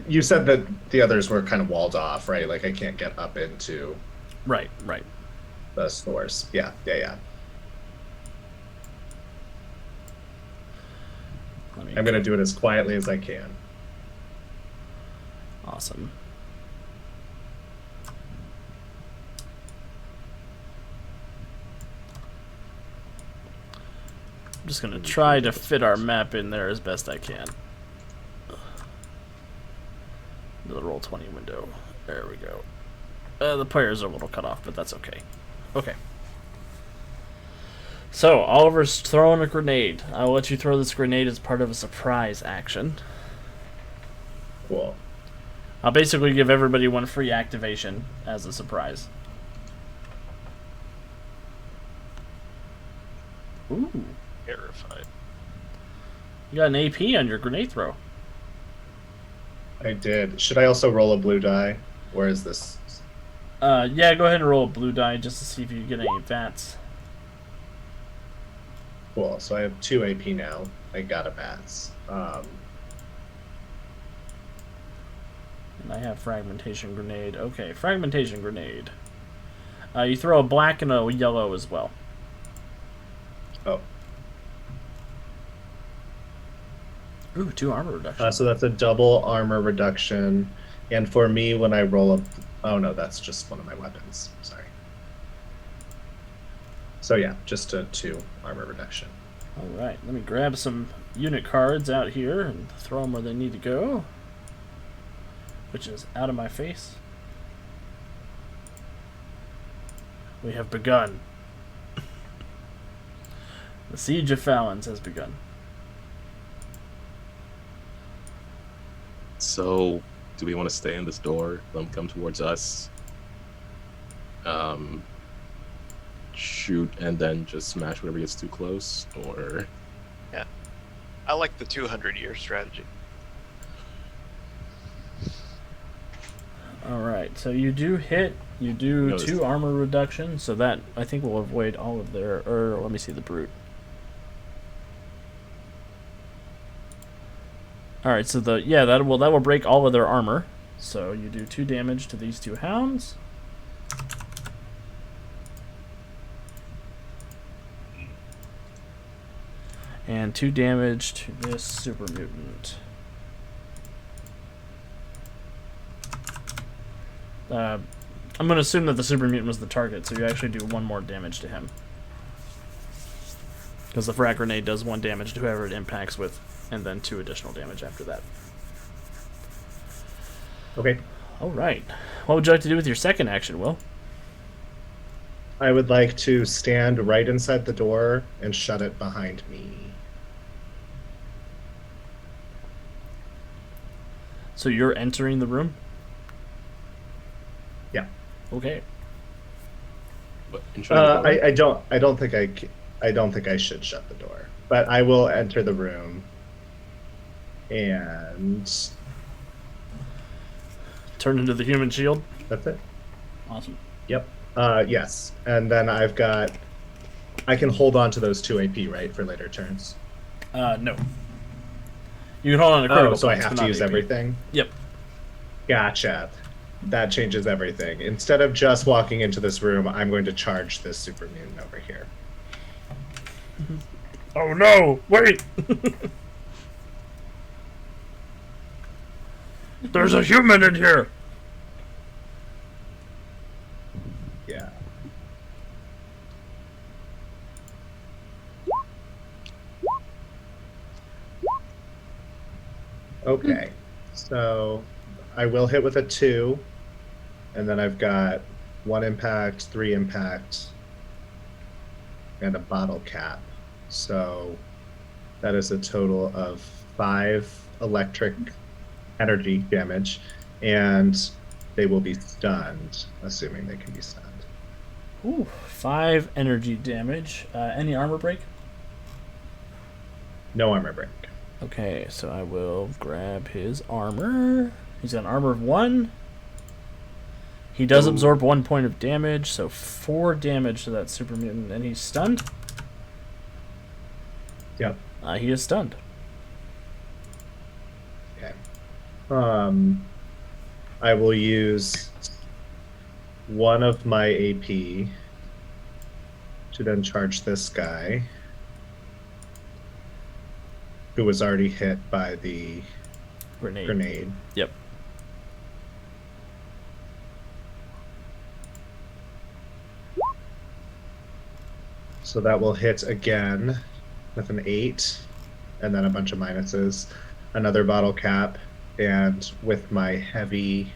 You said that the others were kind of walled off, right? Like I can't get up into Right. the stores. Yeah. I'm gonna do it as quietly as I can. Awesome. I'm just gonna try to fit our map in there as best I can. The roll 20 window. There we go. The players are a little cut off, but that's okay. Okay. So, Oliver's throwing a grenade. I'll let you throw this grenade as part of a surprise action. Cool. I'll basically give everybody one free activation as a surprise. Ooh. Terrified. You got an AP on your grenade throw. I did. Should I also roll a blue die? Where is this? Yeah, go ahead and roll a blue die just to see if you get any VATS. Cool. So I have 2 AP now. I got a VATS. And I have fragmentation grenade. Okay, fragmentation grenade. You throw a black and a yellow as well. Oh. Ooh, 2 armor reduction. So that's a double armor reduction. And for me, when I roll a... Oh, no, that's just one of my weapons. Sorry. So yeah, just a 2 armor reduction. Alright, let me grab some unit cards out here and throw them where they need to go. Which is out of my face. We have begun. The Siege of Fallons has begun. So, do we want to stay in this door? Let them come towards us. Shoot and then just smash whatever gets too close, or I like the 200-year strategy. Alright, so you do hit, you do Notice. 2 armor reduction, so that I think will avoid all of their, or let me see the brute. Alright, so that will break all of their armor. So you do 2 damage to these 2 hounds. And 2 damage to this super mutant. I'm going to assume that the super mutant was the target, so you actually do 1 more damage to him. Because the frag grenade does 1 damage to whoever it impacts with, and then 2 additional damage after that. Okay. Alright. What would you like to do with your second action, Will? I would like to stand right inside the door and shut it behind me. So you're entering the room? Yeah. Okay. but I don't think I should shut the door, but I will enter the room. And Turn into the human shield? that's it. Awesome. Yep. Yes. And then I can hold on to those 2 AP, right, for later turns. No. You can hold on to critical Oh, so I points, have but to not use AP. everything? Yep. Gotcha. That changes everything. Instead of just walking into this room, I'm going to charge this super mutant over here. Oh no! Wait! There's a human in here! Yeah. Okay. So I will hit with a 2, and then I've got 1 impact, 3 impact, and a bottle cap. So that is a total of 5 electric energy damage, and they will be stunned, assuming they can be stunned. Ooh, 5 energy damage. Any armor break? No armor break. Okay, so I will grab his armor. He's got an armor of 1. He does absorb 1 point of damage, so 4 damage to that super mutant, and he's stunned. Yep. He is stunned. Okay. I will use 1 of my AP to then charge this guy, who was already hit by the grenade. Yep. So that will hit again with an 8, and then a bunch of minuses, another bottle cap, and with my heavy,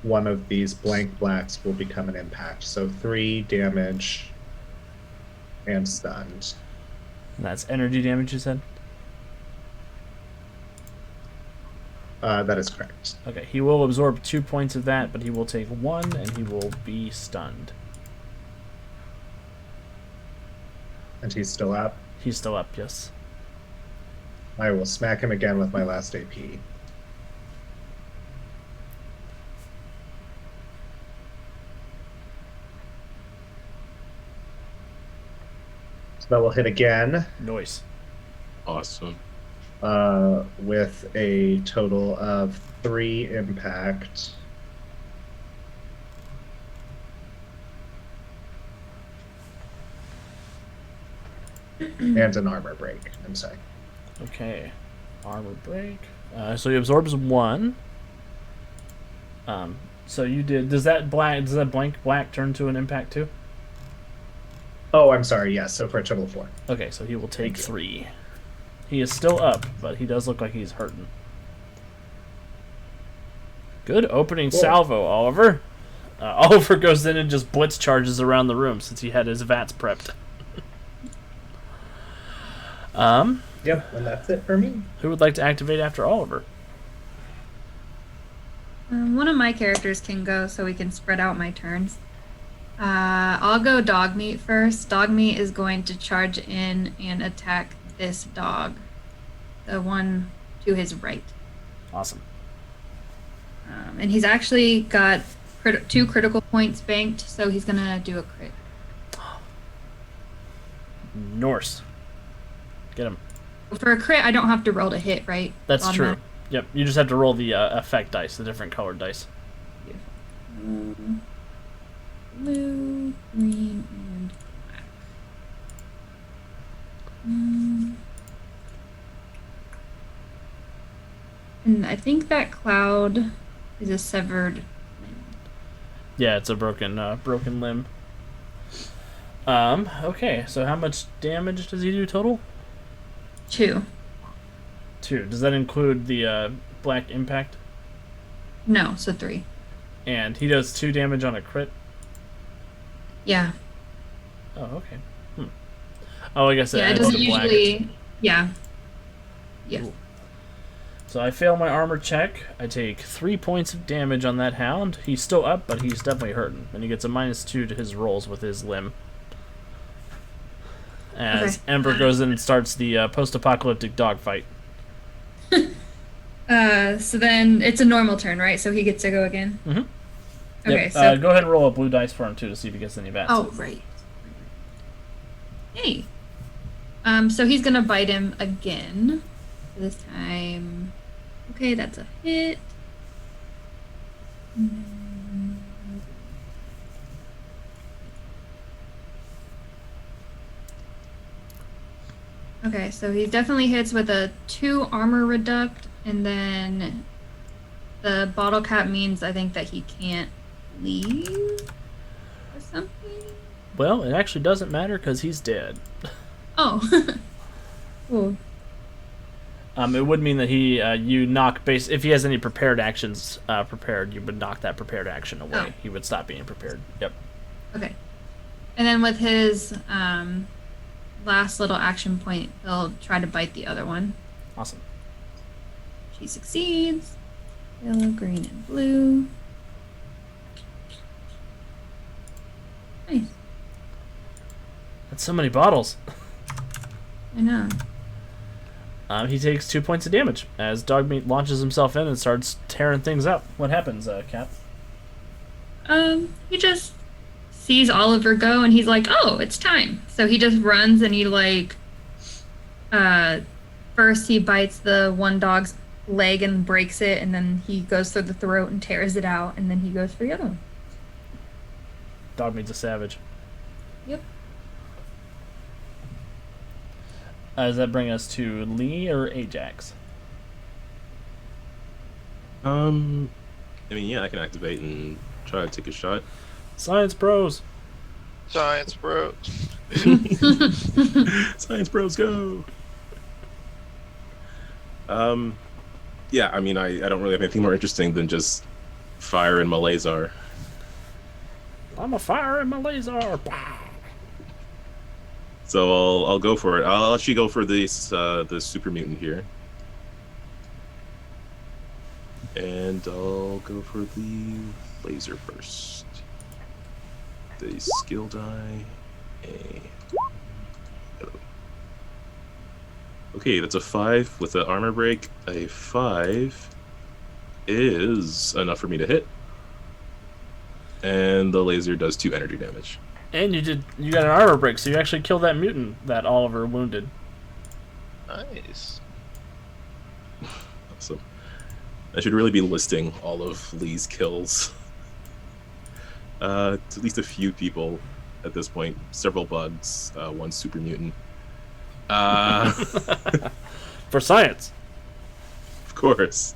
one of these blank blacks will become an impact. So 3 damage and stunned. And that's energy damage, you said? That is correct. Okay, he will absorb 2 points of that, but he will take 1, and he will be stunned. And he's still up. He's still up, yes. I will smack him again with my last AP. So that will hit again. Noise. Awesome. With a total of 3 impact. And an armor break. I'm sorry. Okay. Armor break. So he absorbs 1. So you did. Does that blank black turn to an impact too? Oh, I'm sorry. Yes. So for a total of 4. Okay, so he will take 3. He is still up, but he does look like he's hurting. Good opening salvo, Oliver. Oliver goes in and just blitz charges around the room since he had his VATS prepped. Yep, and that's it for me. Who would like to activate after Oliver? One of my characters can go so we can spread out my turns. I'll go dog meat first. Dog meat is going to charge in and attack this dog, the one to his right. Awesome. And he's actually got 2 critical points banked, so he's gonna do a crit. Norse. Get him. For a crit, I don't have to roll to hit, right? That's true. Automatic. Yep, you just have to roll the effect dice, the different colored dice. Blue, green, and black. And I think that cloud is a severed limb. Yeah, it's a broken limb. Okay, so how much damage does he do total? 2. 2. Does that include the black impact? No, so 3. And he does 2 damage on a crit? Yeah. Oh, okay. Oh, I guess Yeah, it adds doesn't the black. usually. Yeah. Yes. Cool. So I fail my armor check. I take 3 points of damage on that hound. He's still up, but he's definitely hurting. And he gets a -2 to his rolls with his limb. As Ember goes in and starts the post-apocalyptic dogfight. So then it's a normal turn, right? So he gets to go again? Mhm. Okay, Yep. so... Go ahead and roll a blue dice for him, too, to see if he gets any bats. Oh, right. Hey. So he's gonna bite him again. This time... Okay, that's a hit. Okay, so he definitely hits with a 2 armor reduct, and then the bottle cap means I think that he can't leave or something. Well, it actually doesn't matter because he's dead. Oh. Cool. It would mean that you knock base if he has any prepared actions prepared, you would knock that prepared action away. Oh. He would stop being prepared. Yep. Okay. And then with his last little action point, he'll try to bite the other one. Awesome. She succeeds. Yellow, green, and blue. Nice. That's so many bottles. I know. He takes 2 points of damage as Dogmeat launches himself in and starts tearing things up. What happens, Cat? He just sees Oliver go and he's like, oh, it's time. So he just runs and he like, first he bites the one dog's leg and breaks it, and then he goes through the throat and tears it out, and then he goes for the other one. Dogmeat's a savage. Yep. Does that bring us to Lee or Ajax? I mean, yeah, I can activate and try to take a shot. Science bros. Science, bro. Science bros, go! Yeah, I mean, I don't really have anything more interesting than just fire in my laser. I'm a fire in my laser. So I'll go for it. I'll actually go for this the Super Mutant here. And I'll go for the laser first. The skill die. Okay, that's a 5 with the armor break. A 5 is enough for me to hit. And the laser does 2 energy damage. And you got an armor break, so you actually killed that mutant that Oliver wounded. Nice. Awesome. I should really be listing all of Lee's kills. To at least a few people at this point. Several bugs, one super mutant. For science. Of course.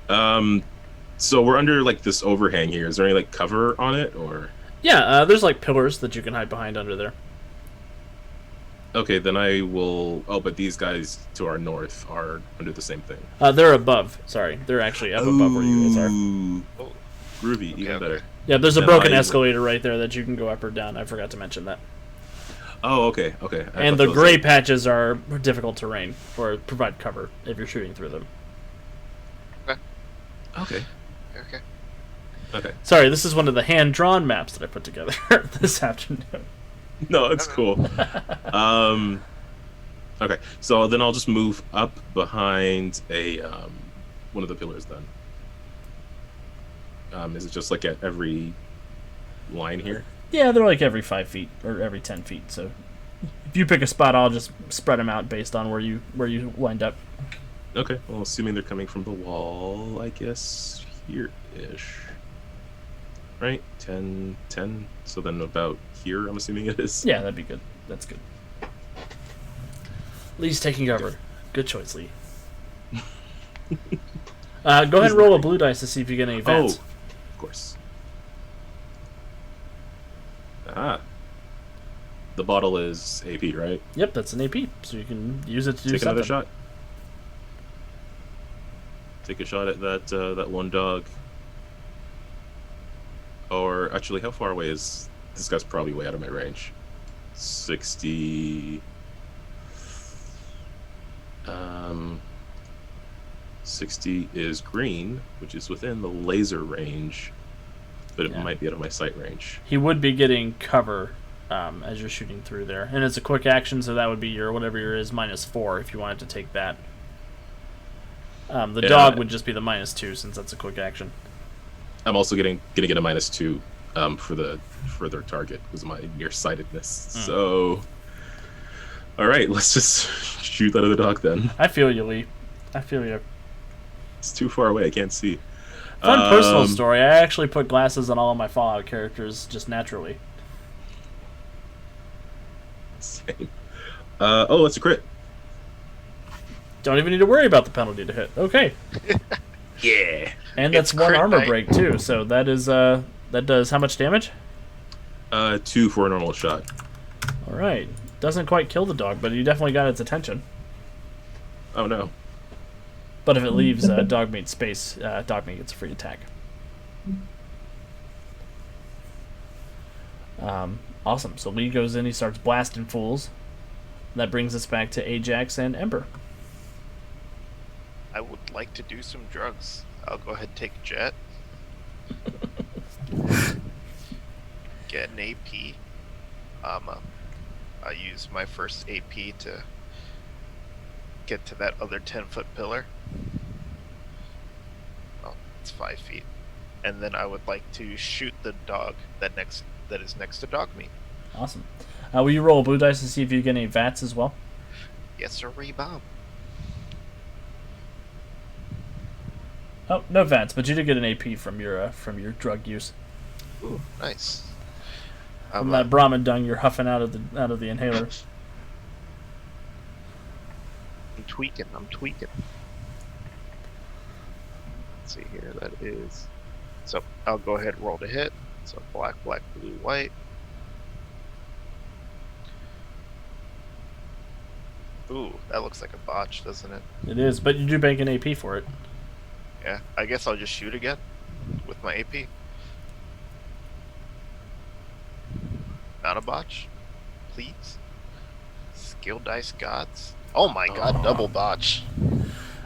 So we're under like this overhang here. Is there any like cover on it, or? Yeah, there's like pillars that you can hide behind under there. Okay, then I will. Oh, but these guys to our north are under the same thing. They're above. Sorry, they're actually up above where you guys are. Ooh. Oh, Groovy, okay, even okay. better. Yeah, there's a Then broken I will- escalator right there that you can go up or down. I forgot to mention that. Oh, okay, okay. I And thought the that was gray like- patches are difficult terrain or provide cover if you're shooting through them. Okay, Okay. okay. Sorry, this is one of the hand-drawn maps that I put together this afternoon. No, it's cool. Okay, so then I'll just move up behind a one of the pillars then. Is it just like at every line here? Yeah, they're like every 5 feet or every 10 feet. So if you pick a spot, I'll just spread them out based on where you wind up. Okay, well, assuming they're coming from the wall, I guess here-ish. Right? 10, 10. So then about here, I'm assuming it is. Yeah, that'd be good. That's good. Lee's taking cover. Good choice, Lee. Go ahead and roll a blue dice to see if you get any Oh, vents. of course. Ah. The bottle is AP, right? Yep, that's an AP, so you can use it to do Take something. another shot. Take a shot at that that one dog. Or actually, how far away is this guy's? Probably way out of my range. 60. 60 is green, which is within the laser range, but it Yeah. might be out of my sight range. He would be getting cover as you're shooting through there, and it's a quick action, so that would be your whatever your is -4 if you wanted to take that. The Yeah. dog would just be the -2 since that's a quick action. I'm also gonna get a -2 for the further target because of my nearsightedness. So, all right, let's just shoot that other dog then. I feel you, Lee. I feel you. It's too far away. I can't see. Fun personal story. I actually put glasses on all of my Fallout characters just naturally. Same. Oh, that's a crit. Don't even need to worry about the penalty to hit. Okay. Yeah. And that's It's one crit armor night. break too. So that is that does how much damage? 2 for a normal shot. All right. Doesn't quite kill the dog, but you definitely got its attention. Oh no. But if it leaves Dogmeat space, Dogmeat gets a free attack. Awesome. So Lee goes in, he starts blasting fools. That brings us back to Ajax and Ember. I would like to do some drugs. I'll go ahead and take a jet. Get an AP. I'll use my first AP to get to that other 10-foot pillar. Oh, it's 5 feet. And then I would like to shoot the dog that is next to dog meat. Awesome. Will you roll a blue dice to see if you get any VATs as well? Yes, sir, Bob. Oh, no VATs, but you did get an AP from your drug use. Ooh, nice. From that Brahmin dung you're huffing out of the inhaler. I'm tweaking. Let's see here. That is. So I'll go ahead and roll to hit. So black, blue, white. Ooh, that looks like a botch, doesn't it? It is, but you do bank an AP for it. Yeah, I guess I'll just shoot again with my AP. Not a botch, please. Skill dice gods. Oh my god, double botch.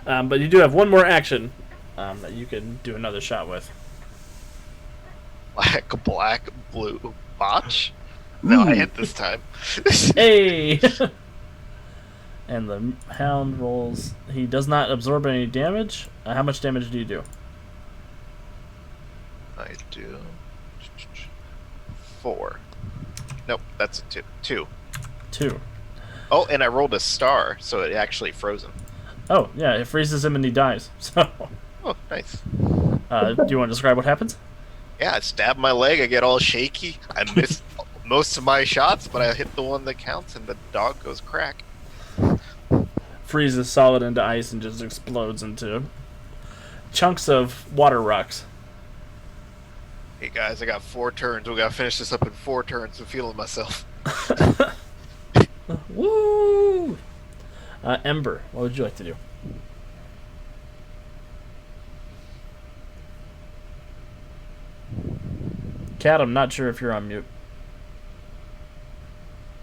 But you do have one more action that you can do another shot with. Black, blue, botch? No, I hit this time. Hey! And the hound rolls. He does not absorb any damage. How much damage do you do? I do 4. Nope, that's a 2. 2. Oh, and I rolled a star, so it actually frozen. Oh, yeah, it freezes him and he dies. So, Oh, nice. do you want to describe what happens? Yeah, I stab my leg, I get all shaky. I miss most of my shots, but I hit the one that counts, and the dog goes crack. Freezes solid into ice and just explodes into chunks of water rocks. Hey guys, I got 4 turns. We gotta finish this up in 4 turns. I'm feeling myself. Woo! Ember, what would you like to do? Cat, I'm not sure if you're on mute.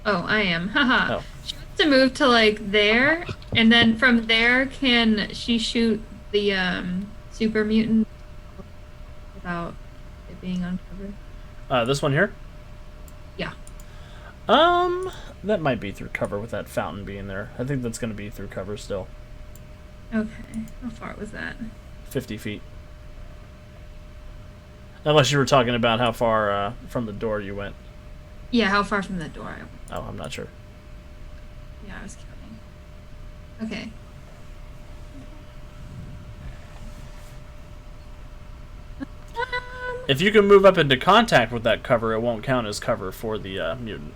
Oh, I am. Haha. Oh. She wants to move to like there, and then from there, can she shoot the super mutant without it being uncovered? This one here? Yeah. That might be through cover with that fountain being there. I think that's going to be through cover still. Okay. How far was that? 50 feet. Unless you were talking about how far from the door you went. Yeah, how far from the door I went. Oh, I'm not sure. Yeah, I was counting. Okay. If you can move up into contact with that cover, it won't count as cover for the mutant.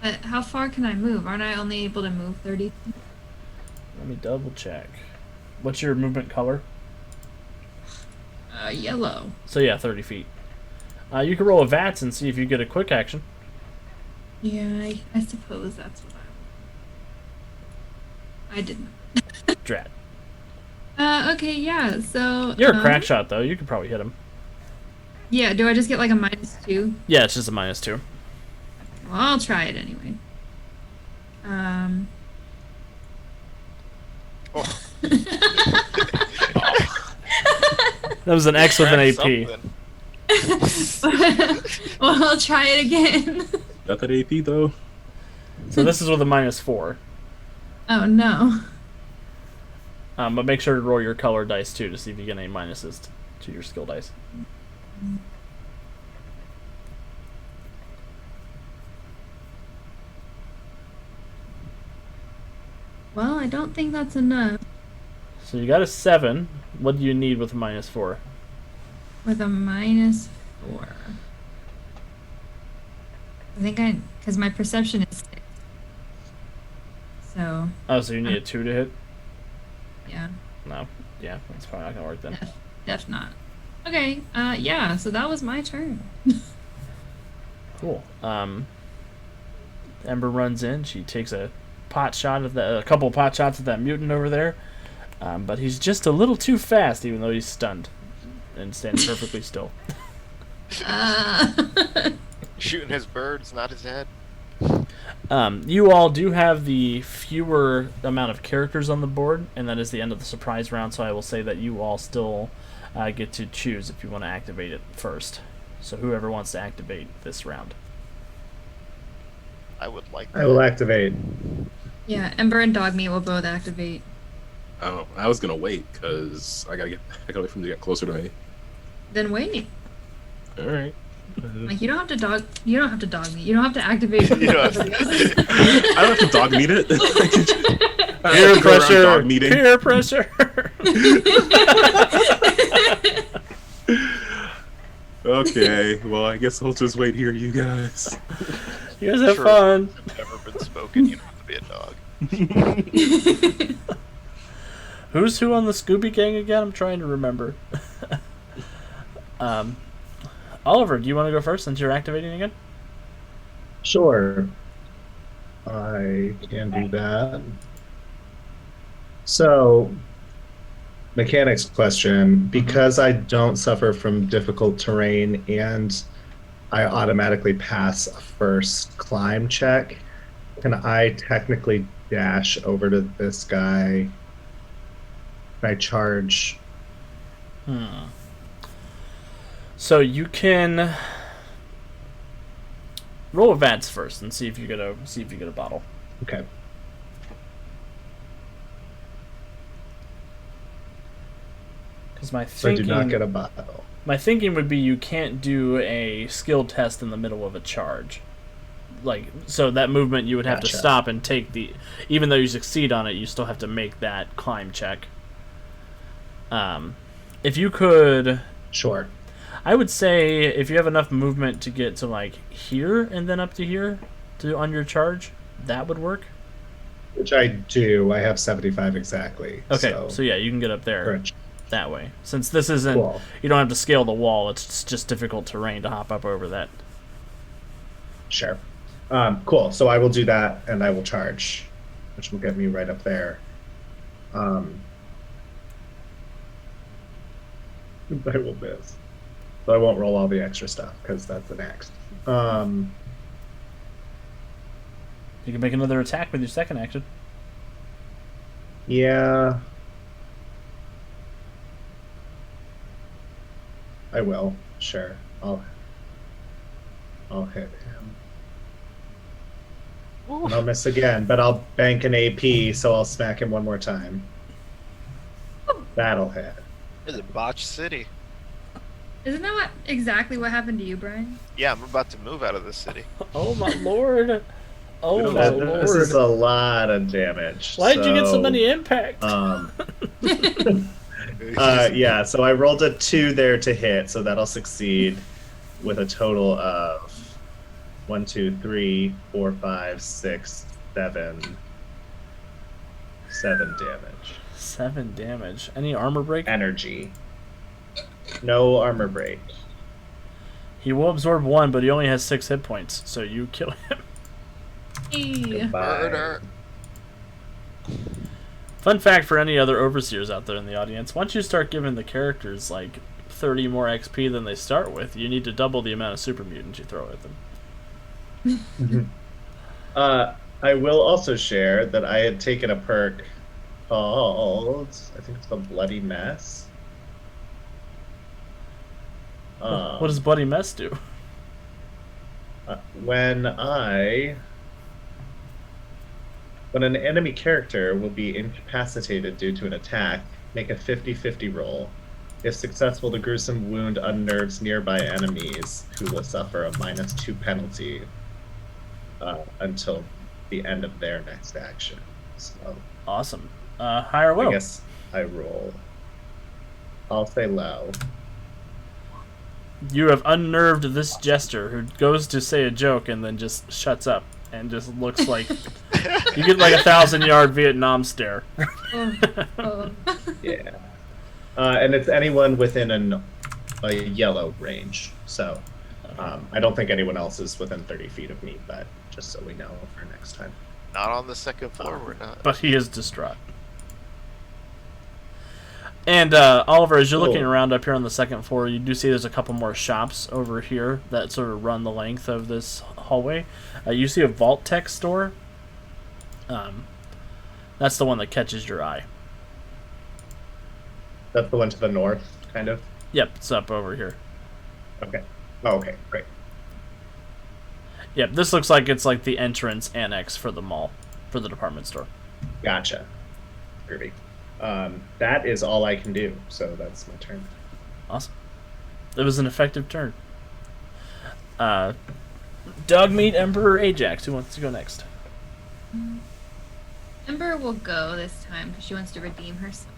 But how far can I move? Aren't I only able to move 30? Let me double check. What's your movement color? Yellow. So yeah, 30 feet. You can roll a VATS and see if you get a quick action. Yeah, I suppose that's what I didn't. Drat. Okay, yeah, so... You're a crack shot, though. You could probably hit him. Yeah, do I just get like a -2? Yeah, it's just a -2. Well, I'll try it anyway. Oh. That was an X with an AP. Well, I'll try it again. Got that AP though. So this is with a -4. Oh, no. But make sure to roll your color dice, too, to see if you get any minuses to your skill dice. Well, I don't think that's enough. So you got a 7. What do you need with a -4? With a -4. I think because my perception is 6. So. Oh, so you need a 2 to hit? Yeah. No. Yeah, that's probably not going to work then. Def not. Okay, yeah, so that was my turn. Cool. Ember runs in. She takes a couple of pot shots at that mutant over there. But he's just a little too fast, even though he's stunned and standing perfectly still. Shooting his birds, not his head. You all do have the fewer amount of characters on the board, and that is the end of the surprise round, so I will say that you all still get to choose if you want to activate it first. So whoever wants to activate this round. I would like. I will activate. Yeah, Ember and Dogmeat will both activate. Oh, I was gonna wait because I gotta wait for him to get closer to me. Then wait. All right. Like you don't have to dog me. You don't have to activate. You don't have to- I don't have to dog meet it. I Peer have to go around pressure. dog meeting. Peer pressure. Okay, well, I guess I'll just wait here, you guys. You guys have Sure. fun. Never been spoken. You don't have to be a dog. Who's who on the Scooby Gang again? I'm trying to remember. Oliver, do you want to go first since you're activating again? Sure. I can do that. So, mechanics question. Because I don't suffer from difficult terrain and I automatically pass a first climb check, can I technically dash over to this guy? Can I charge? So you can roll advance first and see if you get a bottle. Okay. Because my So I do thinking, not get a bottle. my thinking would be you can't do a skill test in the middle of a charge. Like, so that movement you would have to Gotcha. stop and take the, even though you succeed on it, you still have to make that climb check. If you could, Sure. I would say if you have enough movement to get to like here and then up to here to on your charge, that would work. Which I do. I have 75 exactly. Okay, so yeah, you can get up there Correct. that way. Since this isn't, Cool. you don't have to scale the wall. It's just difficult terrain to hop up over that. Sure. Cool. So I will do that, and I will charge, which will get me right up there. I will miss. So I won't roll all the extra stuff because that's the next. You can make another attack with your second action. Yeah. I will. Sure. I'll hit him. And I'll miss again, but I'll bank an AP, so I'll smack him one more time. That'll hit. It's a botch city. Isn't that exactly what happened to you, Brian? Yeah, I'm about to move out of this city. Oh my lord! Oh my This is lord! a lot of damage. Why did you get so so, many impacts? Yeah, so I rolled a 2 there to hit, so that'll succeed with a total of 1, 2, 3, 4, 5, 6, 7. 7 damage. 7 damage. Any armor break? Energy. No armor break. He will absorb 1, but he only has 6 hit points, so you kill him. Hey. Goodbye. Murder. Fun fact for any other overseers out there in the audience: once you start giving the characters like 30 more XP than they start with, you need to double the amount of super mutants you throw at them. I will also share that I had taken a perk called, I think it's called Bloody Mess. What does Bloody Mess do? When an enemy character will be incapacitated due to an attack, make a 50-50 roll. If successful, the gruesome wound unnerves nearby enemies, who will suffer a -2 penalty until the end of their next action. So Awesome. High or low? I guess I roll. I'll say low. You have unnerved this jester who goes to say a joke and then just shuts up and just looks like you get like 1,000-yard Vietnam stare. Oh. Yeah. And it's anyone within a yellow range. So I don't think anyone else is within 30 feet of me, but just so we know for next time. Not on the second floor, we're not. But he is distraught. And Oliver, as you're looking Cool. around up here on the second floor, you do see there's a couple more shops over here that sort of run the length of this hallway. You see a Vault Tech store. That's the one that catches your eye. That's the one to the north, kind of. Yep, it's up over here. Okay. Oh, okay, great. Yep, this looks like it's like the entrance annex for the mall, for the department store. Gotcha. Groovy. That is all I can do, so that's my turn. Awesome. It was an effective turn. Dogmeat, Emperor, Ajax. Who wants to go next? Ember will go this time because she wants to redeem herself.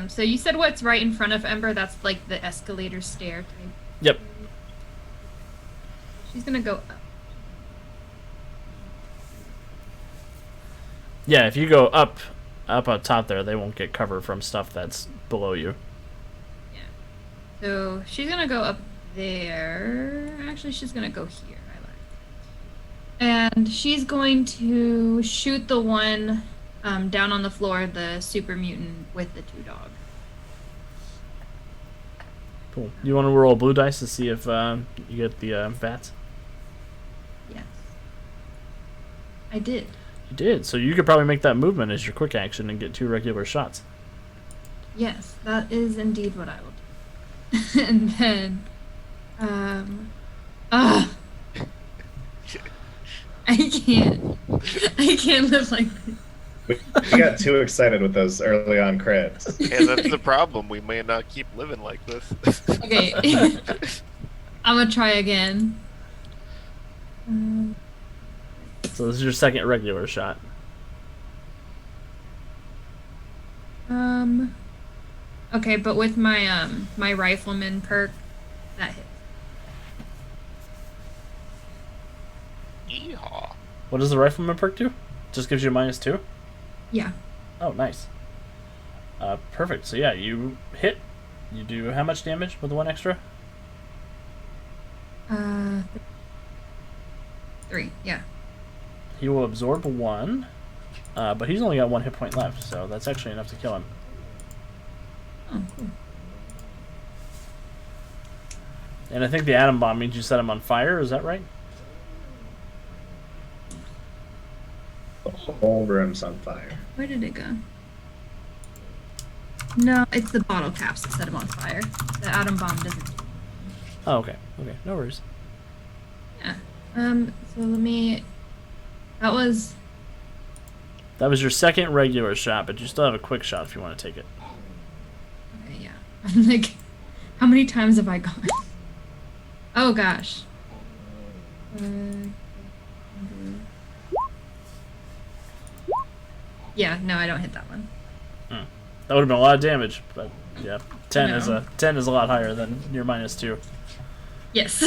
So you said what's right in front of Ember? That's like the escalator stair type. Yep. She's gonna go up. Yeah, if you go up on top there, they won't get cover from stuff that's below you. Yeah. So she's gonna go up there. Actually, she's gonna go here. I lied. And she's going to shoot the one down on the floor, the super mutant with the 2 dog. Cool. You want to roll blue dice to see if you get the bats? Yes. I did. You did. So you could probably make that movement as your quick action and get 2 regular shots. Yes, that is indeed what I will do. And then, I can't live like this. We got too excited with those early on crits. Yeah, that's the problem. We may not keep living like this. Okay. I'm gonna try again. So this is your second regular shot. Okay, but with my my rifleman perk, that hits. Yeehaw. What does the rifleman perk do? Just gives you a -2? Yeah. Oh, nice. Perfect. So yeah, you hit. You do how much damage with the 1 extra? 3. Yeah. He will absorb 1, but he's only got 1 hit point left, so that's actually enough to kill him. Oh, cool. And I think the atom bomb means you set him on fire. Is that right? The whole room's on fire. Where did it go? No, it's the bottle caps that set him on fire. The atom bomb doesn't. Oh, okay. Okay, no worries. Yeah. So let me. That was. That was your second regular shot, but you still have a quick shot if you want to take it. Okay, yeah. I'm like, how many times have I gone? Oh gosh. Yeah, no, I don't hit that one. That would have been a lot of damage, but yeah, 10 is No. 10 is a lot higher than your -2. Yes.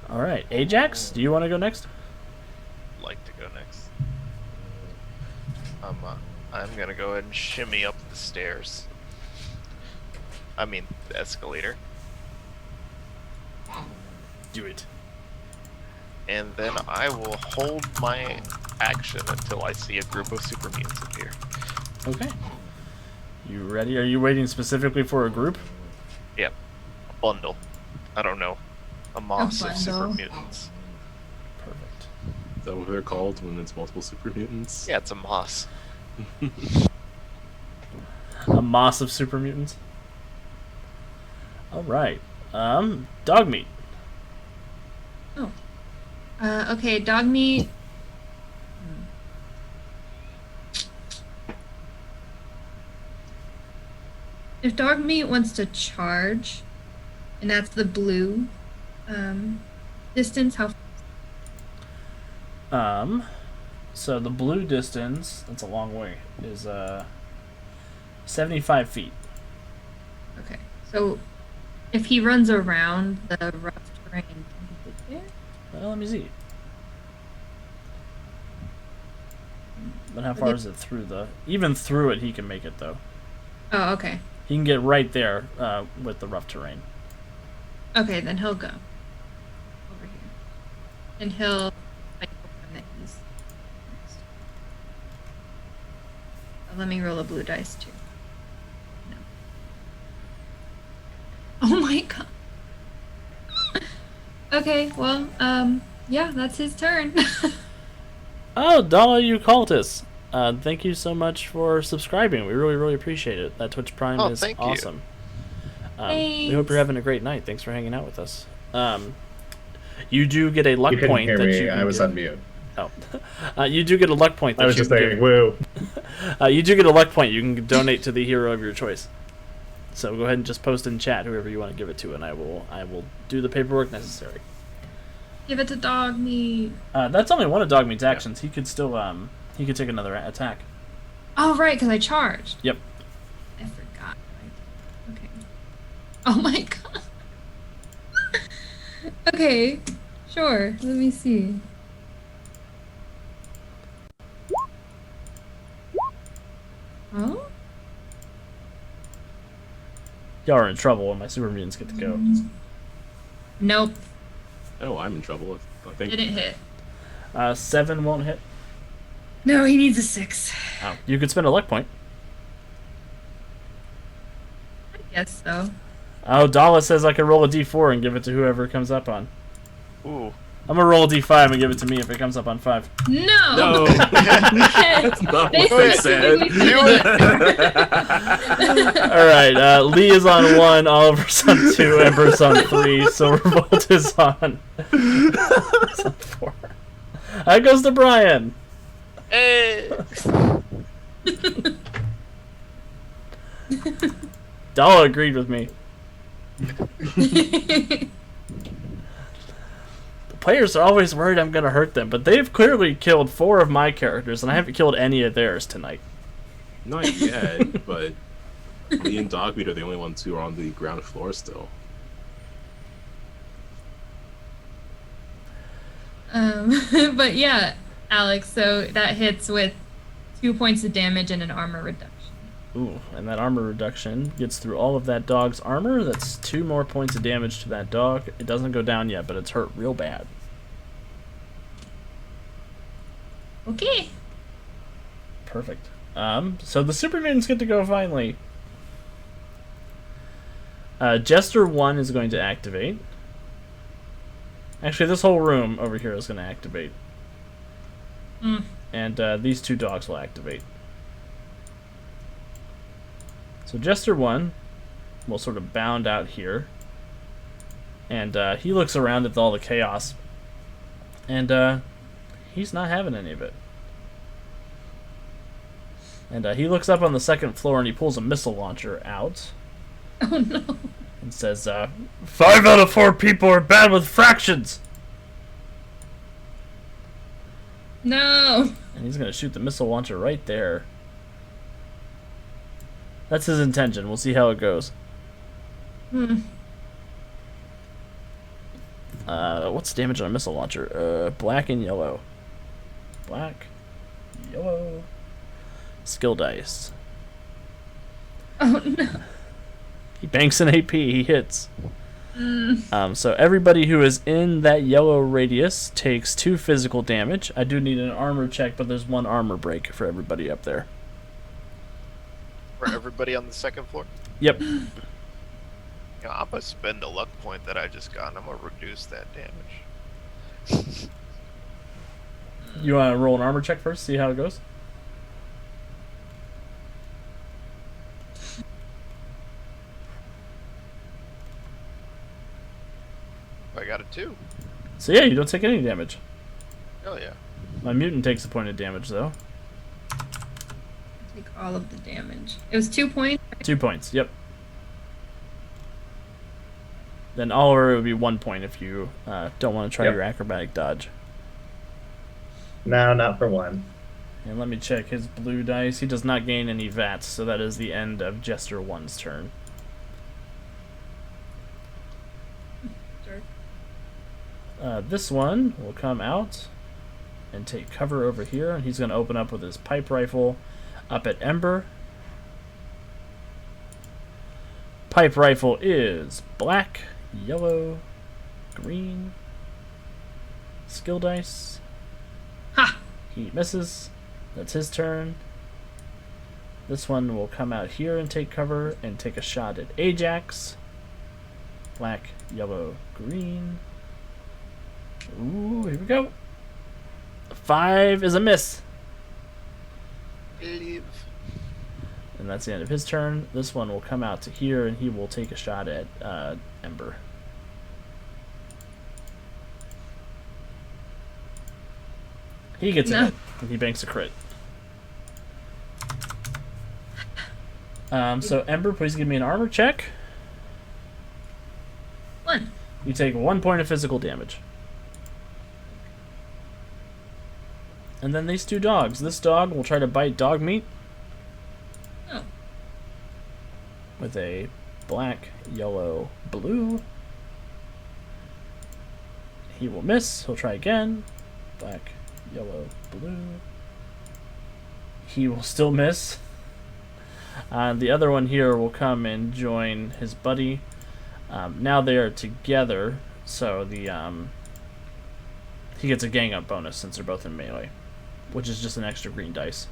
All right, Ajax, do you want to go next? Like to go next. I'm gonna go ahead and shimmy up the stairs. I mean, the escalator. Do it. And then I will hold my action until I see a group of super mutants appear. Okay. You ready? Are you waiting specifically for a group? Yep. A bundle. I don't know. A moss of super bundle. mutants. Perfect. Is that what they're called when it's multiple super mutants? Yeah, it's a moss. A moss of super mutants. All right. Dog meat. Okay, dog meat. If dog meat wants to charge, and that's the blue distance, how? So the blue distance, that's a long way, is 75 feet. Okay, so if he runs around the rough terrain, can he get there? Well, let me see. But how far is it through the... Even through it, he can make it, though. Oh, okay. He can get right there with the rough terrain. Okay, then he'll go over here, and he'll fight the one that he's next. Let me roll a blue dice too. No. Oh my god. Okay, well, yeah, that's his turn. Oh, Dala, you cultist. Thank you so much for subscribing. We really, really appreciate it. That Twitch Prime Oh, is thank you. awesome. We hope you're having a great night. Thanks for hanging out with us. You do get a luck You couldn't point hear that me. you can I was give- on mute. Oh. You do get a luck point that I was you just can saying, give- woo. You do get a luck point you can donate to the hero of your choice. So go ahead and just post in chat whoever you want to give it to, and I will do the paperwork necessary. Give it to Dog Meat. That's only one of Dogmeat's actions. He could still he could take another attack. Oh, right, because I charged. Yep. I forgot. Okay. Oh my god. Okay, sure. Let me see. Oh? Y'all are in trouble when my super mutants get to go. Nope. Oh, I'm in trouble. I think. Didn't hit. 7 won't hit. No, he needs a 6. Oh, you could spend a luck point. I guess so. Oh, Dala says I can roll a d4 and give it to whoever it comes up on. Ooh. I'm gonna roll a d5 and give it to me if it comes up on 5. No! No, that's not what they said. Alright, Lee is on 1, Oliver's on 2, Ember's on 3, Silverbolt is on, is on 4. That goes to Brian. Hey. Dala agreed with me. Players are always worried I'm gonna hurt them, but they've clearly killed 4 of my characters, and I haven't killed any of theirs tonight. Not yet, but Lee and Dogmeat are the only ones who are on the ground floor still. But yeah, Alex, so that hits with 2 points of damage and an armor reduction. Ooh, and that armor reduction gets through all of that dog's armor. That's 2 more points of damage to that dog. It doesn't go down yet, but it's hurt real bad. Okay. Perfect. So the super mutants get to go finally. Jester 1 is going to activate. Actually, this whole room over here is going to activate. And these 2 dogs will activate. So Jester 1 will sort of bound out here. And he looks around at all the chaos. And he's not having any of it. And he looks up on the 2nd floor and he pulls a missile launcher out. Oh no. And says, 5 out of 4 people are bad with fractions! No. And he's going to shoot the missile launcher right there. That's his intention. We'll see how it goes. What's damage on a missile launcher? Black and yellow. Black, yellow. Skill dice. Oh no. He banks an AP. He hits. So everybody who is in that yellow radius takes 2 physical damage. I do need an armor check, but there's 1 armor break for everybody up there. For everybody on the 2nd floor? Yep. You know, I'm gonna spend a luck point that I just got and I'm gonna reduce that damage. You want to roll an armor check first? See how it goes? I got a 2. So yeah, you don't take any damage. Hell yeah. My mutant takes a point of damage, though. Take all of the damage. It was 2 points. 2 points, yep. Then Oliver would be 1 point if you don't want to try Yep. your acrobatic dodge. No, not for 1. And let me check his blue dice. He does not gain any VATs, so that is the end of Jester 1's turn. This one will come out and take cover over here, and he's going to open up with his pipe rifle up at Ember. Pipe rifle is black, yellow, green. Skill dice. Ha! He misses. That's his turn. This one will come out here and take cover and take a shot at Ajax. Black, yellow, green. Ooh, here we go. 5 is a miss. Leave. And that's the end of his turn. This one will come out to here, and he will take a shot at Ember. He gets a hit, and he banks a crit. So Ember, please give me an armor check. 1. You take 1 point of physical damage. And then these two dogs. This dog will try to bite dog meat. Oh. With a black, yellow, blue. He will miss. He'll try again. Black, yellow, blue. He will still miss. The other one here will come and join his buddy. Now they are together, so the he gets a gang up bonus since they're both in melee, which is just an extra green dice.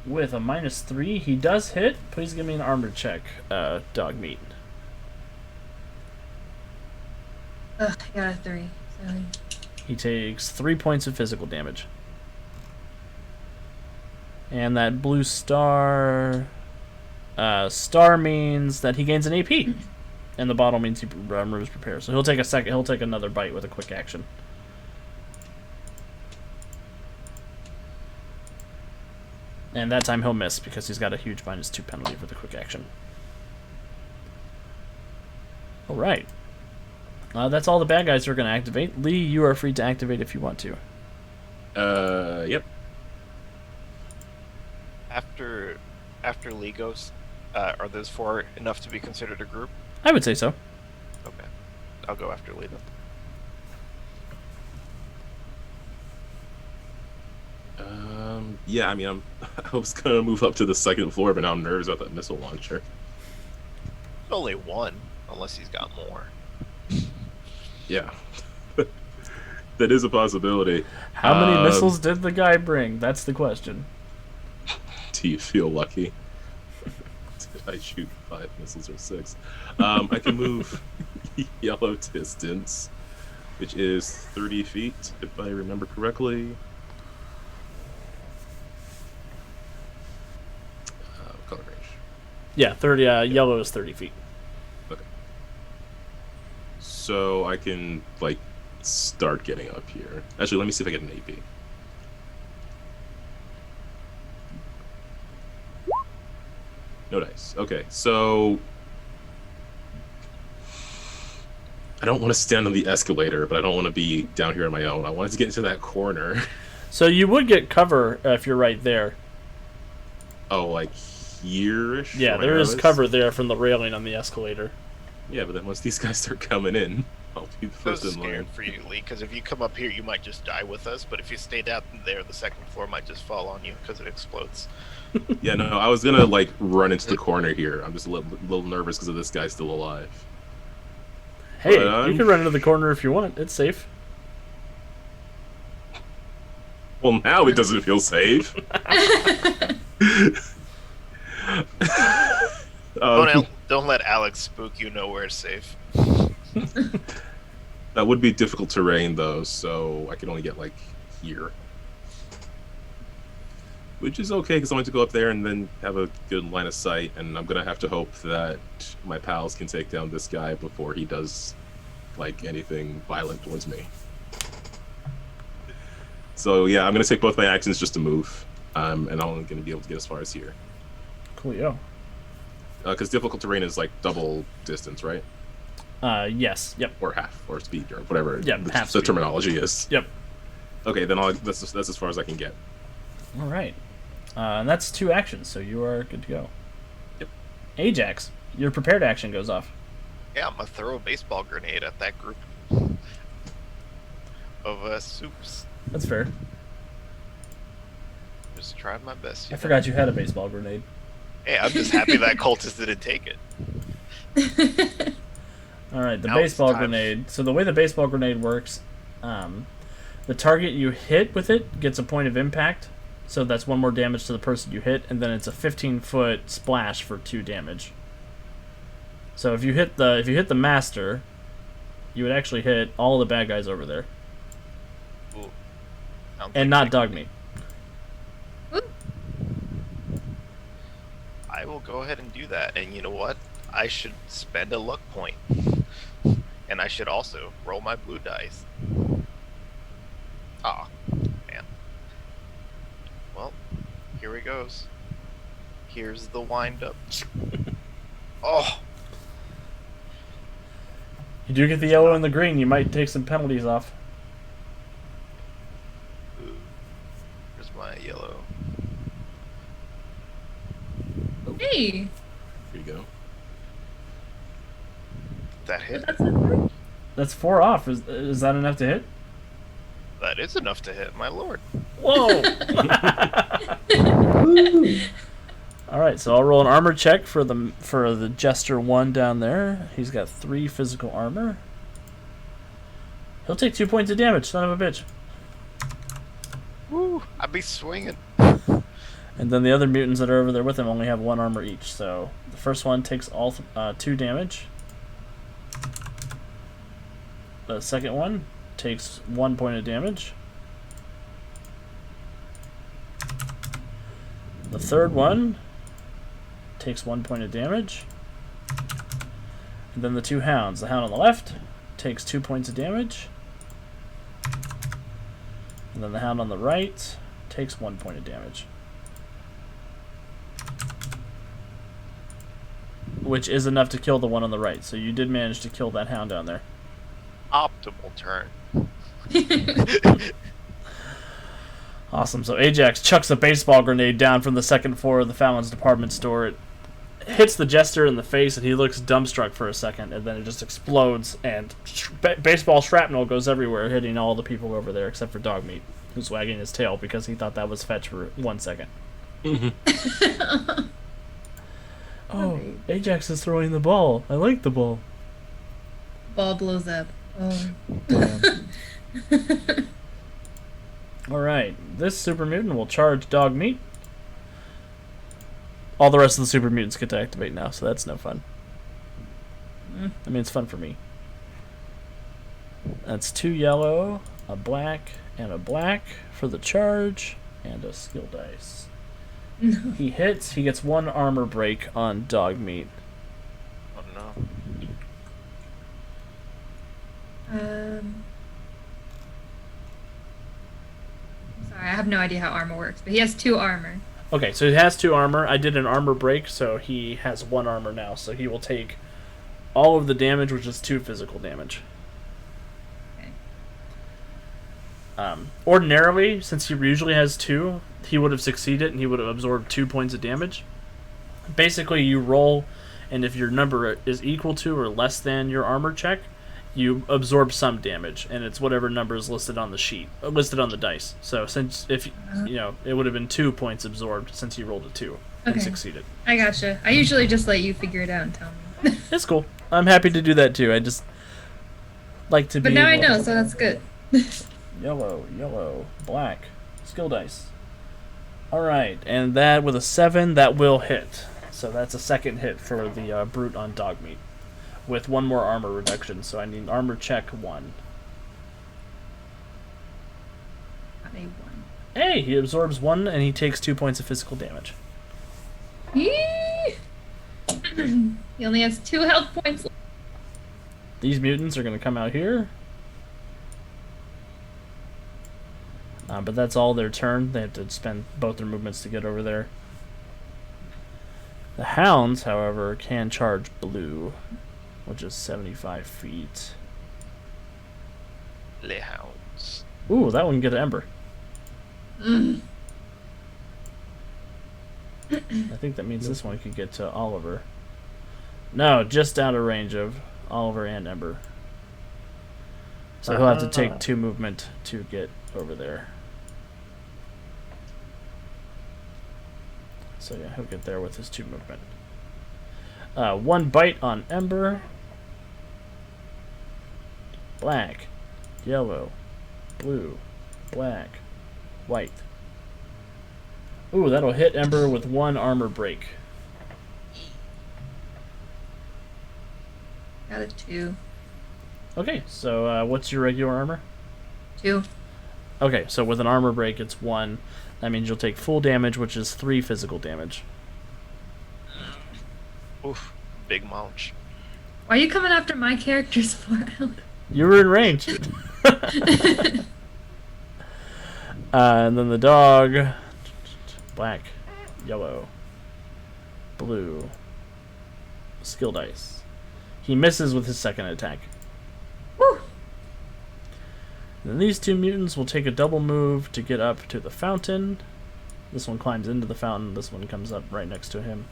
With a -3, he does hit. Please give me an armor check, dog meat. Ugh, I got a 3. Sorry. He takes 3 points of physical damage. And that blue star... star means that he gains an AP. And the bottle means he removes prepare. So he'll take a second. He'll take another bite with a quick action. And that time he'll miss because he's got a huge -2 penalty for the quick action. Alright. That's all the bad guys are going to activate. Lee, you are free to activate if you want to. Yep. After Lee goes, are those 4 enough to be considered a group? I would say so. Okay. I'll go after Lee then. Yeah, I mean, I was gonna move up to the 2nd floor, but now I'm nervous about that missile launcher. There's only 1, unless he's got more. Yeah. That is a possibility. How many missiles did the guy bring? That's the question. Do you feel lucky? Did I shoot 5 missiles or 6? I can move yellow distance, which is 30 feet, if I remember correctly. Color range. Yeah, 30. Yellow is 30 feet. Okay. So I can, like, start getting up here. Actually, let me see if I get an AP. No dice. Okay, so I don't want to stand on the escalator, but I don't want to be down here on my own. I wanted to get into that corner. So you would get cover if you're right there. Oh, like here-ish? Yeah, where there I is was? cover there from the railing on the escalator. Yeah, but then once these guys start coming in, I'll be the I first was in line. scared for you, Lee, because if you come up here, you might just die with us. But if you stay down there, the 2nd floor might just fall on you because it explodes. Yeah, no, I was gonna like run into the corner here. I'm just a little nervous because of this guy still alive. Hey, But, you can run into the corner if you want. It's safe. Well, now it doesn't feel safe. Don't let Alex spook you. Nowhere safe. That would be difficult terrain though, so I can only get like here. Which is okay because I want to go up there and then have a good line of sight, and I'm gonna have to hope that my pals can take down this guy before he does like anything violent towards me. So yeah, I'm gonna take both my actions just to move, and I'm only gonna be able to get as far as here. Coolio. Because difficult terrain is like double distance, right? Yes. Yep. Or half, or speed, or whatever Yep, half the speed. terminology is. Yep. Okay, then that's as far as I can get. All right. And that's 2 actions, so you are good to go. Yep. Ajax, your prepared action goes off. Yeah, I'm gonna throw a baseball grenade at that group of soups. That's fair. Just trying my best. I forgot you had a baseball grenade. Hey, I'm just happy that cultist didn't take it. All right, the Now it's baseball time. grenade. So the way the baseball grenade works, the target you hit with it gets a point of impact. So that's 1 more damage to the person you hit, and then it's a 15-foot splash for 2 damage. So if you hit the master, you would actually hit all the bad guys over there, Ooh. I don't and think not I- dog meat. I will go ahead and do that. And you know what? I should spend a luck point. And I should also roll my blue dice. Ah, man. Well, here it goes. Here's the wind up. Oh, You do get the yellow and the green. You might take some penalties off. ooh. Here's my yellow. Hey, Here you go. That hit. that's a That's 4 off. Is that enough to hit? That is enough to hit, my lord. Whoa! All right, so I'll roll an armor check for the Jester 1 down there. He's got 3 physical armor. He'll take 2 points of damage, son of a bitch. Woo! I be swinging. And then the other mutants that are over there with him only have 1 armor each. So the first one takes all 2 damage. The second one takes 1 point of damage. The third one takes 1 point of damage. And then the 2 hounds. The hound on the left takes 2 points of damage. And then the hound on the right takes 1 point of damage. Which is enough to kill the one on the right. So you did manage to kill that hound down there. Optimal turn. Awesome. So Ajax chucks a baseball grenade down from the second floor of the Fallon's department store. It hits the Jester in the face, and he looks dumbstruck for a second, and then it just explodes, and baseball shrapnel goes everywhere, hitting all the people over there except for Dogmeat, who's wagging his tail because he thought that was fetch for 1 second. Oh, Ajax is throwing the ball. I like the ball. ball blows up. Oh. Alright, this Super Mutant will charge Dogmeat. All the rest of the Super Mutants get to activate now, so that's no fun. I mean, it's fun for me. That's 2 yellow, a black, and a black for the charge, and a skill dice. He hits, he gets 1 armor break on Dogmeat. Oh no. Sorry, I have no idea how armor works, but he has 2 armor. Okay, so he has 2 armor. I did an armor break, so he has 1 armor now. So he will take all of the damage, which is 2 physical damage. Okay. Ordinarily, since he usually has 2, he would have succeeded and he would have absorbed 2 points of damage. Basically, you roll, and if your number is equal to or less than your armor check, you absorb some damage, and it's whatever number is listed on the sheet, listed on the dice. So since if you know, it would have been 2 points absorbed since he rolled a 2 and Okay. succeeded. I gotcha. I usually just let you figure it out and tell me. It's cool. I'm happy to do that too. I just like to be. But now I able- know, so that's good. Yellow, yellow, black, skill dice. All right, and that with a 7, that will hit. So that's a second hit for the brute on Dogmeat, with 1 more armor reduction. So I need armor check 1. Got a 1. Hey, he absorbs 1 and he takes 2 points of physical damage. Yee! He only has 2 health points left. These mutants are going to come out here. But that's all their turn. They have to spend both their movements to get over there. The hounds, however, can charge blue, which is 75 feet. Le hounds. Ooh, that one can get an ember. Mm. I think that means this one could get to Oliver. No, just out of range of Oliver and Ember. So he'll have to take 2 movement to get over there. So yeah, he'll get there with his 2 movement. 1 bite on Ember. Black, yellow, blue, black, white. Ooh, that'll hit Ember with 1 armor break. got a 2. Okay, so what's your regular armor? 2. Okay, so with an armor break, it's 1. That means you'll take full damage, which is 3 physical damage. Oof, big munch. Why are you coming after my characters for? You were in range. And then the dog. Black, yellow, blue. Skill dice. He misses with his second attack. Woo! Then these 2 mutants will take a double move to get up to the fountain. This one climbs into the fountain. This one comes up right next to him.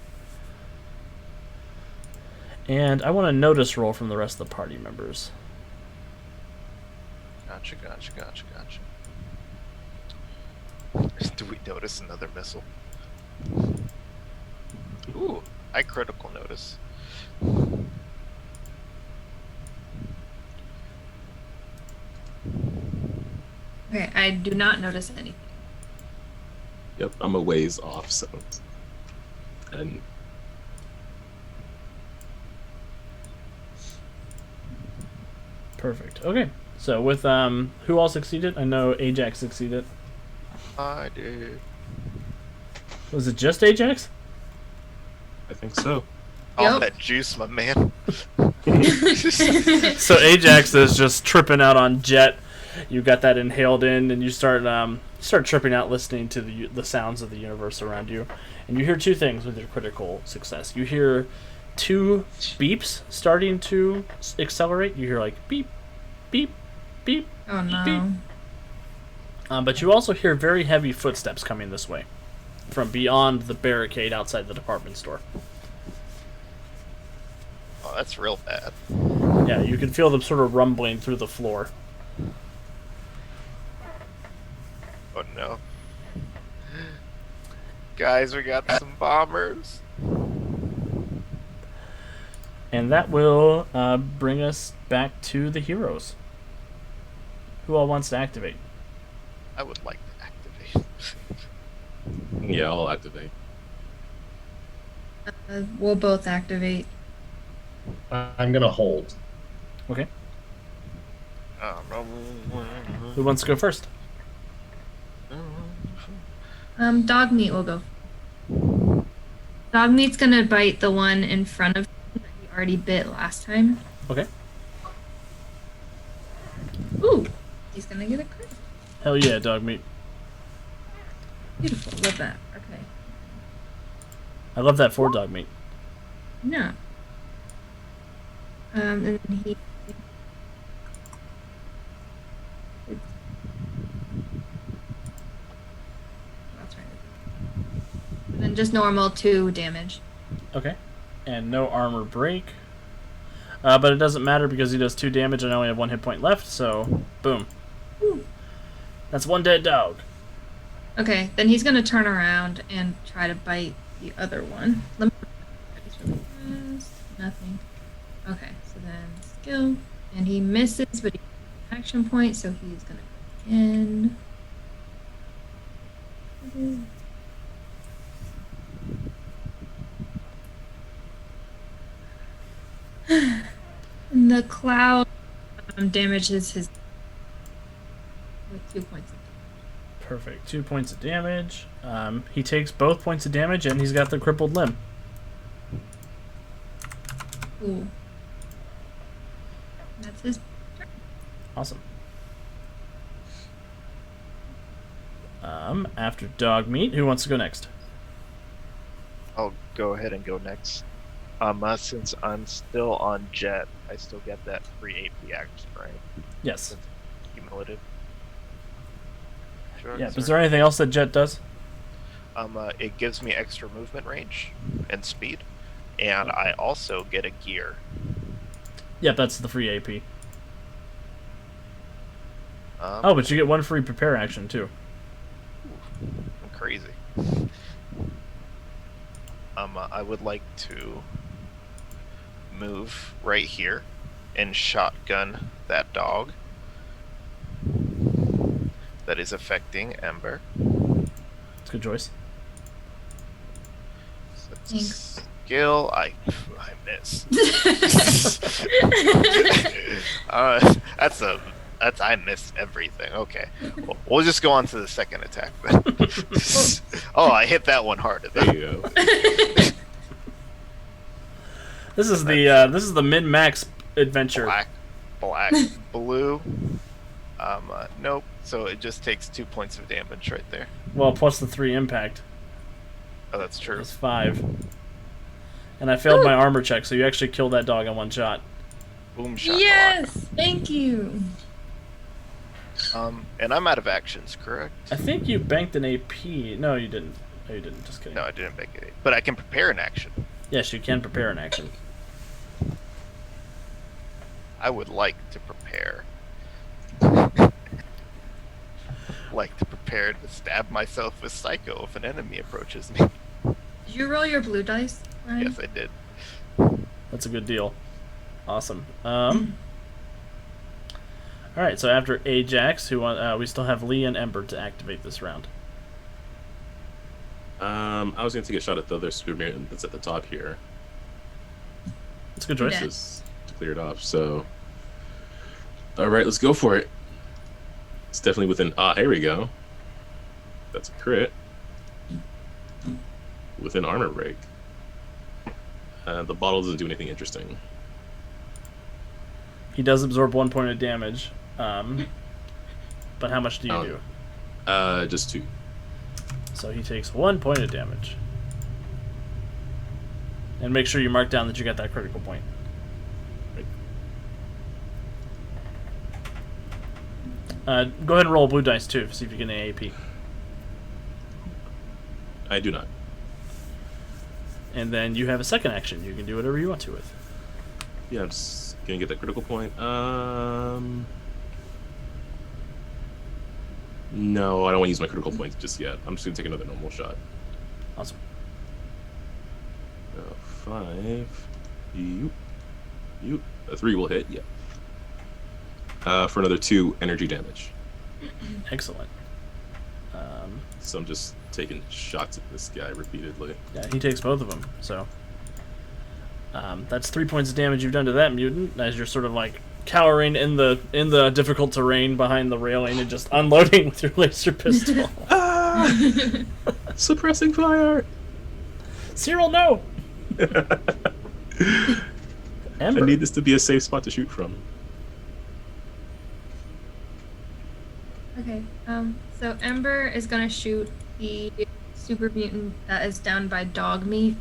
And I want a notice roll from the rest of the party members. Gotcha. Do we notice another missile? Ooh, I critical notice. Okay, I do not notice anything. Yep, I'm a ways off, so. And Perfect. Okay. So with who all succeeded? I know Ajax succeeded. I did. Was it just Ajax? I think so. All Yep. that juice, my man. So Ajax is just tripping out on Jet. You got that inhaled in, and you start tripping out, listening to the sounds of the universe around you, and you hear 2 things with your critical success. You hear 2 beeps starting to accelerate. You hear like beep, beep, beep, Oh no. beep. But you also hear very heavy footsteps coming this way from beyond the barricade outside the department store. Oh, that's real bad. Yeah, you can feel them sort of rumbling through the floor. Oh no. Guys, we got some bombers. And that will bring us back to the heroes. Who all wants to activate? I would like to activate. Yeah, I'll activate. We'll both activate. I'm gonna hold. Okay. No. Who wants to go first? Dog meat will go. Dog meat's gonna bite the one in front of him that he already bit last time. Okay. Ooh, he's gonna get a crit. Hell yeah, dog meat. Beautiful, love that. Okay. I love that for dog meat. No. And then he. That's right. And then just normal 2 damage. Okay. And no armor break. But it doesn't matter because he does 2 damage and I only have 1 hit point left, so boom. Ooh. That's 1 dead dog. Okay, then he's gonna turn around and try to bite the other one. Let me. Nothing. Okay, so then skill, and he misses, but he has an action point, so he's gonna go in. And the cloud damages his with 2 points of damage. Perfect. 2 points of damage. He takes both points of damage and he's got the crippled limb. Cool. That's his turn. Awesome. After dog meat, who wants to go next? I'll go ahead and go next. Since I'm still on Jet, I still get that free AP action, right? Yes. Cumulative. Sure, Yeah, but is sir. there anything else that Jet does? It gives me extra movement range and speed, and I also get a gear. Yep, that's the free AP. Um, Oh, but you get 1 free prepare action too. I'm crazy. I would like to move right here and shotgun that dog that is affecting Ember. It's a good choice. So let's Thanks. skill. I miss. I miss everything. Okay, well, we'll just go on to the second attack then. Oh, I hit that one harder. There you go. This is the min-max adventure. Black, blue. Nope. So it just takes 2 points of damage right there. Well, plus the 3 impact. Oh, that's true. That's 5. And I failed my armor check, so you actually killed that dog in one shot. Boom shot. Yes, thank you. And I'm out of actions, correct? I think you banked an AP. No, you didn't. No, you didn't. Just kidding. No, I didn't make it. But I can prepare an action. Yes, you can prepare an action. I would like to prepare. Like to prepare to stab myself with Psycho if an enemy approaches me. Did you roll your blue dice, Ryan? Yes, I did. That's a good deal. Awesome. Alright, so after Ajax, we still have Lee and Ember to activate this round. I was going to take a shot at the other Super Mutant that's at the top here. It's a good choice. Yeah. Just to clear it off, so... Alright, let's go for it. It's definitely within... here we go. That's a crit. Within armor break. The bottle doesn't do anything interesting. He does absorb 1 point of damage. But how much do you do? Just 2. So he takes 1 point of damage. And make sure you mark down that you got that critical point. Go ahead and roll a blue dice too, see if you get an AP. I do not. And then you have a second action. You can do whatever you want to with. Yeah, I'm just gonna get that critical point. No, I don't want to use my critical points just yet. I'm just gonna take another normal shot. Awesome. 5. A 3 will hit. Yeah. For another 2 energy damage. Excellent. So I'm just taking shots at this guy repeatedly. Yeah, he takes both of them. So that's 3 points of damage you've done to that mutant as you're sort of like cowering in the difficult terrain behind the railing and just unloading with your laser pistol. Suppressing fire. Cyril, no. Ember. I need this to be a safe spot to shoot from. Okay. So Ember is gonna shoot the super mutant that is down by dog meat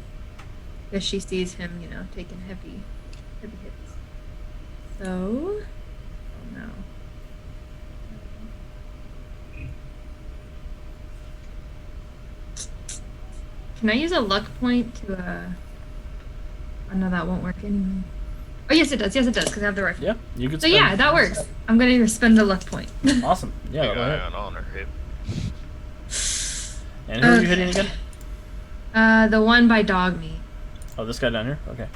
because she sees him, taking heavy hits. So, oh no. Can I use a luck point to Oh no, that won't work anyway. Oh yes, it does. Yes, it does because I have the rifle. Yeah, you could. So yeah, that works. I'm gonna spend a luck point. Awesome. Yeah, Big go eye ahead. on honor hit. And who are you hitting again? The one by dog meat. Oh, this guy down here? Okay.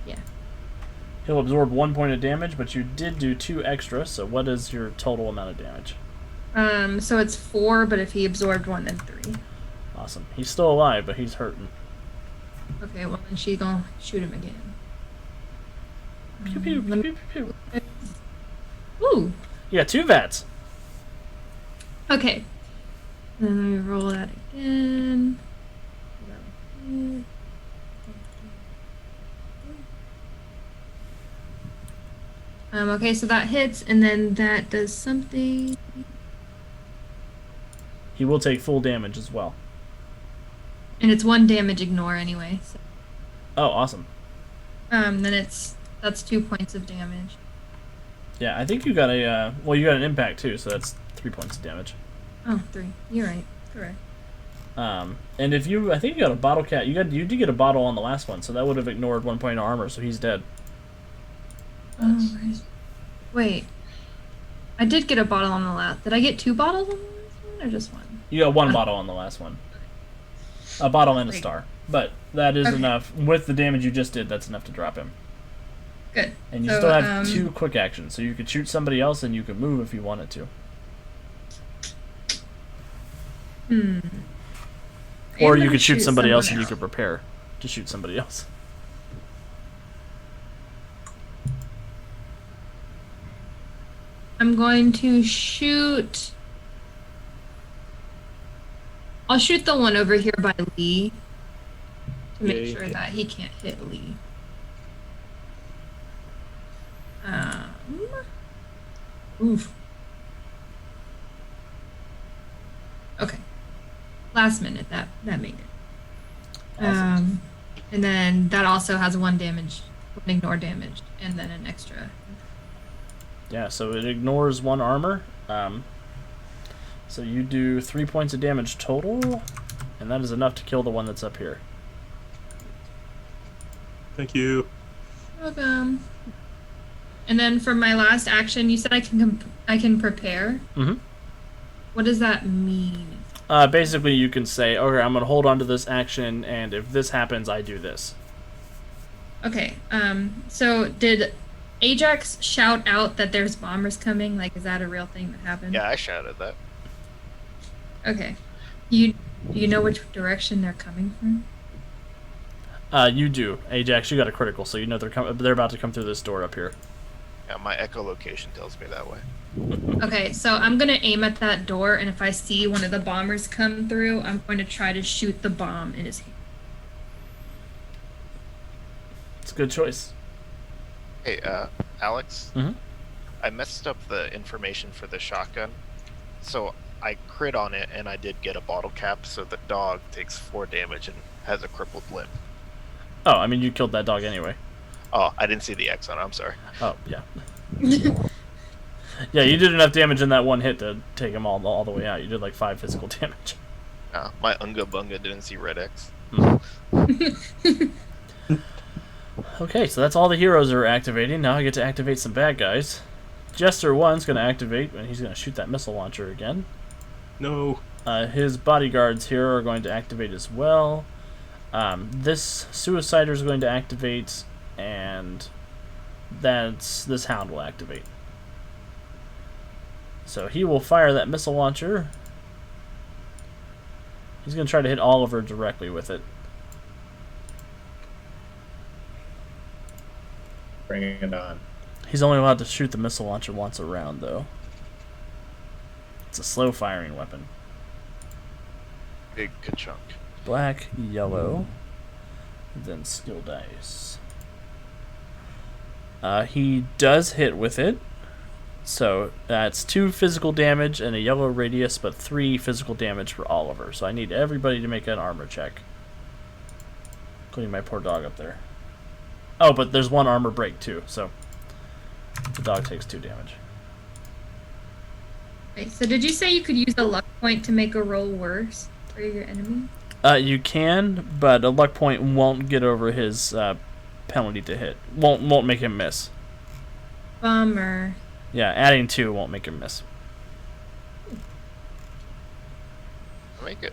Yeah. He'll absorb 1 point of damage, but you did do 2 extra, so what is your total amount of damage? So it's 4, but if he absorbed 1, then 3. Awesome. He's still alive, but he's hurting. Okay, well then she's gonna shoot him again. Pew, pew, pew, pew, pew. Ooh. You got 2 vats. Okay. Then we roll that again. Okay, so that hits, and then that does something. He will take full damage as well. And it's 1 damage ignore anyway. So. Oh, awesome. Then that's 2 points of damage. Yeah, I think you got a, you got an impact too, so that's 3 points of damage. Oh, 3. You're right. Correct. And if I think you got a bottle cap. You did get a bottle on the last one, so that would have ignored 1 point of armor, so he's dead. Oh, right. Wait. I did get a bottle on the last. Did I get 2 bottles on the last one, or just 1? You got 1 bottle on the last one. A bottle and a star, but that is enough. With the damage you just did, that's enough to drop him. Good. And you So, still have 2 quick actions, so you could shoot somebody else and you could move if you wanted to. Or you could shoot somebody else and you could prepare to shoot somebody else. I'm going to shoot. I'll shoot the one over here by Lee to make Yay. sure that he can't hit Lee. Oof. Okay. Last minute, that made it. Awesome. And then that also has 1 ignore damage, and then an extra. Yeah, so it ignores 1 armor. So you do 3 points of damage total, and that is enough to kill the one that's up here. Thank you. Welcome. And then for my last action, you said I can prepare. Mm-hmm. What does that mean? Basically, you can say, okay, I'm going to hold on to this action, and if this happens, I do this. Okay. So did Ajax shout out that there's bombers coming? Like, is that a real thing that happened? Yeah, I shouted that. Okay. You know which direction they're coming from? You do. Ajax, you got a critical, so you know they're about to come through this door up here. Yeah, my echolocation tells me that way. Okay, so I'm gonna aim at that door, and if I see one of the bombers come through, I'm going to try to shoot the bomb in his hand. It's a good choice. Hey, Alex? Mm-hmm. I messed up the information for the shotgun. So I crit on it, and I did get a bottle cap, so the dog takes 4 damage and has a crippled limb. Oh, I mean, you killed that dog anyway. Oh, I didn't see the X on it. I'm sorry. Oh, yeah. Yeah, you did enough damage in that one hit to take him all the way out. You did like 5 physical damage. My Unga Bunga didn't see red X. Okay, so that's all the heroes are activating. Now I get to activate some bad guys. Jester 1's going to activate, and he's going to shoot that missile launcher again. No. His bodyguards here are going to activate as well. This Suicider is going to activate, and this Hound will activate. So he will fire that missile launcher. He's going to try to hit Oliver directly with it. Bring it on. He's only allowed to shoot the missile launcher once a round, though. It's a slow-firing weapon. Big ka-chunk. Black, yellow, then skill dice. He does hit with it. So that's 2 physical damage and a yellow radius, but 3 physical damage for Oliver. So I need everybody to make an armor check, including my poor dog up there. Oh, but there's 1 armor break too, so the dog takes 2 damage. Wait, so did you say you could use a luck point to make a roll worse for your enemy? You can, but a luck point won't get over his penalty to hit. Won't make him miss. Bummer. Yeah, adding 2 won't make him miss. Make it.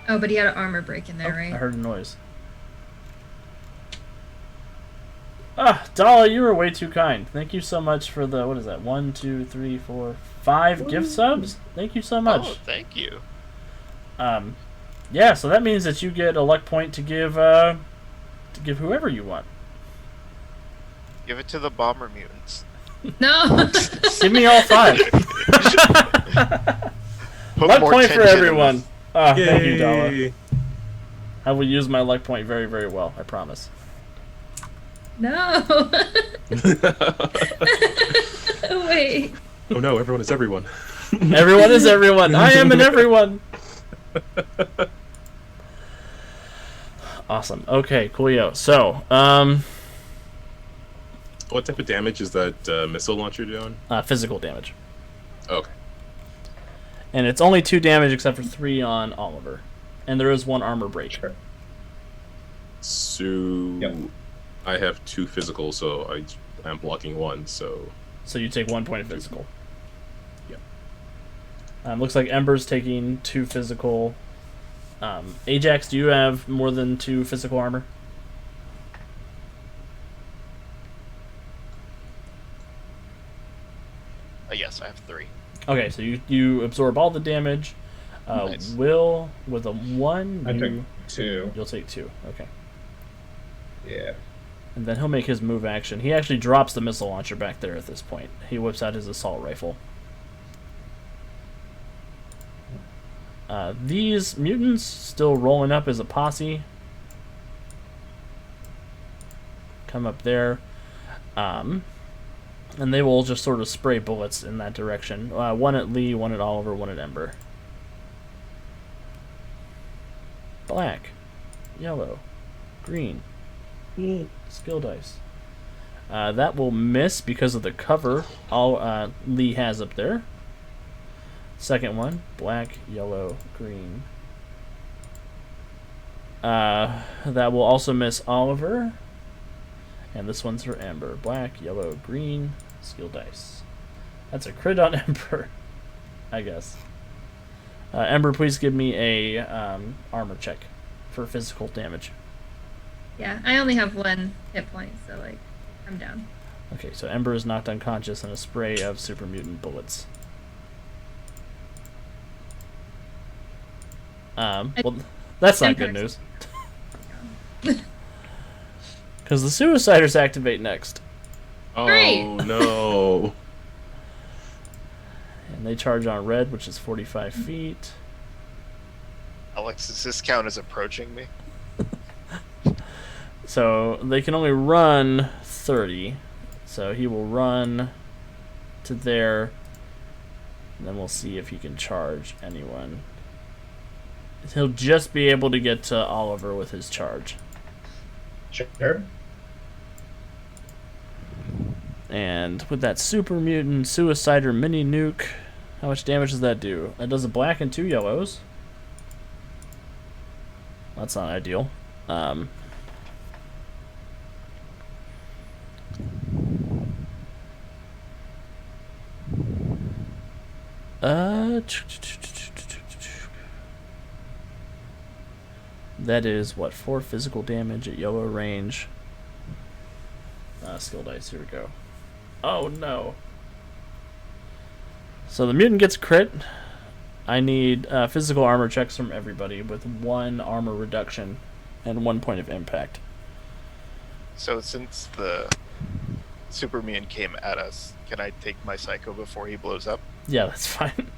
Oh, but he had an armor break in there, right? I heard a noise. Ah, Dala, you were way too kind. Thank you so much for the, what is that, 1, 2, 3, 4, 5 gift subs? Thank you so much. Oh, thank you. Yeah, so that means that you get a luck point to give whoever you want. Give it to the bomber mutants. No. Give me all 5. Put Luck more point for tension in everyone. this. Ah, thank you, Yay. Dala. I will use my luck point very, very well, I promise. No. Wait. Oh no, everyone is everyone. Everyone is everyone. I am an everyone. Awesome. Okay, coolio. So, What type of damage is that missile launcher doing? physical damage. Okay. And it's only 2 damage except for 3 on Oliver. And there is 1 armor break. Sure. So Yep. I have 2 physical, so I'm blocking 1. So So you take 1 point of physical. Yep. Looks like Ember's taking 2 physical. Ajax, do you have more than 2 physical armor? Yes, I have 3. Okay, so you absorb all the damage. Nice. Will with a 1. I took 2. You'll take 2. Okay. Yeah. And then he'll make his move action. He actually drops the missile launcher back there at this point. He whips out his assault rifle. These mutants still rolling up as a posse. Come up there. And they will just sort of spray bullets in that direction. 1 at Lee, 1 at Oliver, 1 at Ember. Black. Yellow. Green. Skill dice. That will miss because of the cover all Lee has up there. Second one, black, yellow, green. That will also miss Oliver. And this one's for Ember. Black, yellow, green, skill dice. That's a crit on Ember, I guess. Ember, please give me a armor check for physical damage. Yeah, I only have 1 hit point, so like, I'm down. Okay, so Ember is knocked unconscious in a spray of super mutant bullets. Well, that's not good news. Because the Suiciders activate next. Oh Great. no! And they charge on red, which is 45 feet. Alex's discount is approaching me. So they can only run 30. So he will run to there. And then we'll see if he can charge anyone. He'll just be able to get to Oliver with his charge. Sure. And with that super mutant suicider mini nuke, how much damage does that do? That does a black and 2 yellows. That's not ideal. That is what, 4 physical damage at yellow range. Skill dice, here we go. Oh no. So the mutant gets crit. I need physical armor checks from everybody with 1 armor reduction and 1 point of impact. So since the Super Mutant came at us, can I take my Psycho before he blows up? Yeah, that's fine.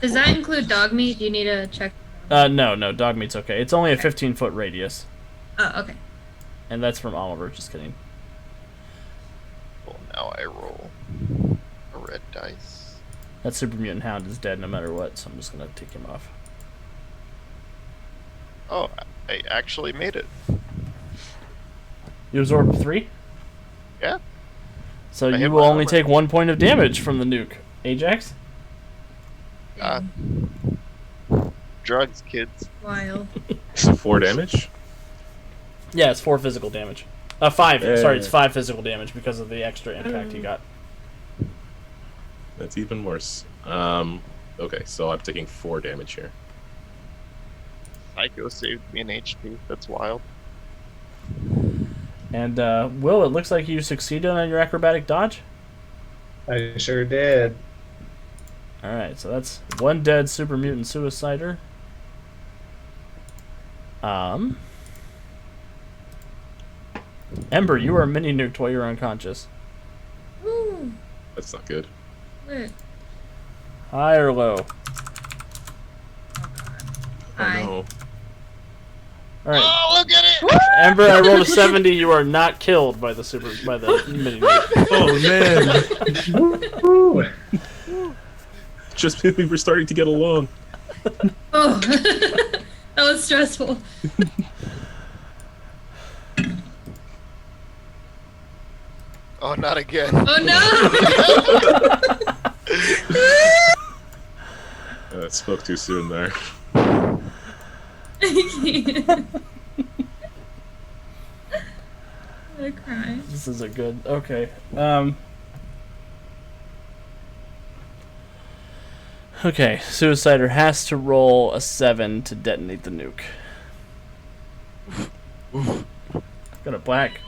Does that include dog meat? Do you need a check? No, dog meat's okay. It's only a 15-foot radius. Oh, okay. And that's from Oliver, just kidding. Well, now I roll a red dice. That super mutant hound is dead no matter what, so I'm just gonna take him off. Oh, I actually made it. You absorb 3? Yeah. So I hit you will my only armor. take 1 point of damage from the nuke. Ajax? Drugs, kids. Wild. 4 damage. Yeah, it's 4 physical damage. 5. Yeah. Sorry, it's 5 physical damage because of the extra impact he got. That's even worse. Okay, so I'm taking 4 damage here. Psycho saved me an HP. That's wild. And Will, it looks like you succeeded on your acrobatic dodge. I sure did. All right, so that's 1 dead super mutant suicider. Ember, you are mini nuked while you're unconscious. Woo! That's not good. Lit. High or low? Hi. Oh no. All right, Oh, look at it! Ember, I rolled a 70. You are not killed by the mini nuke. Oh man. Woo! Just we were starting to get along. Oh, that was stressful. Oh, not again. Oh no! Spoke too soon there. I can't. I'm gonna cry. This is a good. Okay. Okay, Suicider has to roll a 7 to detonate the nuke. Got a black,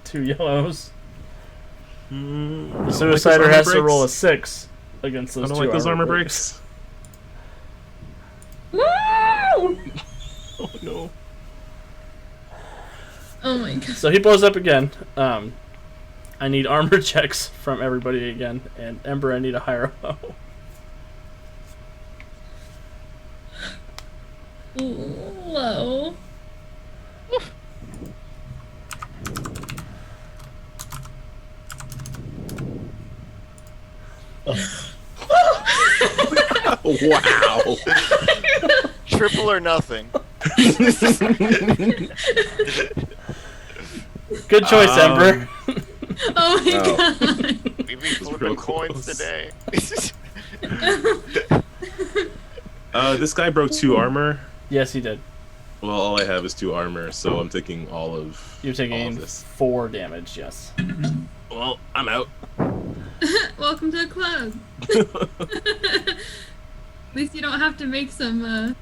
2 yellows. The Suicider has to roll a 6 against I those don't 2 like those armor breaks. breaks. No. Oh my god. So he blows up again. I need armor checks from everybody again, and Ember, I need a higher low. Low. Wow. Triple or nothing. Good choice, Ember. Oh my Oh. god. We've been flipping real coins close. today. This guy broke 2 armor. Yes, he did. Well, all I have is 2 armor, so I'm taking all of You're all taking of this. 4 damage, yes. Well, I'm out. Welcome to the club. At least you don't have to make some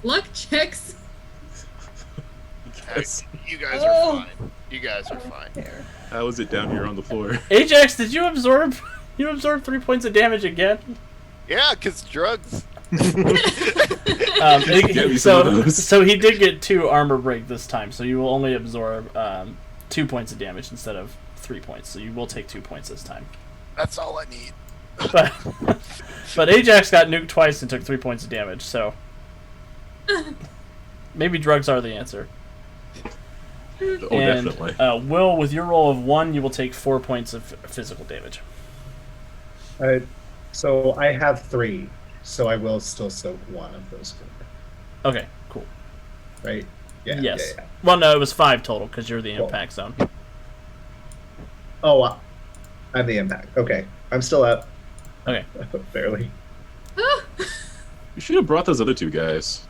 luck checks. Yes. You guys are fine. You guys are fine. How is it down here on the floor? Ajax, did you absorb? You absorbed 3 points of damage again? Yeah, 'cause drugs. Get me some of those. So he did get 2 armor break this time, so you will only absorb 2 points of damage instead of 3 points. So you will take 2 points this time. That's all I need. But Ajax got nuked twice and took 3 points of damage. So maybe drugs are the answer. Oh, And definitely. Will, with your roll of 1, you will take 4 points of physical damage. So I have 3, so I will still soak one of those 4, Okay, cool. right? Yeah. Yes. Yeah. Well, no, it was 5 total because you're the Cool. impact zone. Oh, I'm the impact. Okay, I'm still up. Okay. Barely. You should have brought those other 2 guys.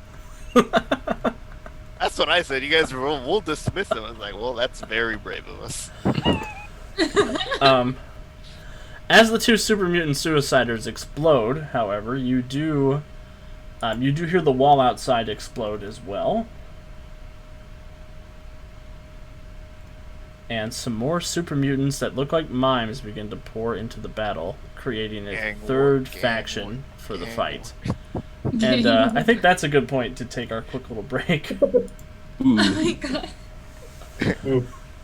That's what I said. You guys we'll dismiss them. I was like, well, that's very brave of us. As the 2 super mutant suiciders explode, however, you do hear the wall outside explode as well. And some more super mutants that look like mimes begin to pour into the battle, creating a Gang war, third gang faction war, for the gang fight. And I think that's a good point to take our quick little break. Ooh. Oh my god.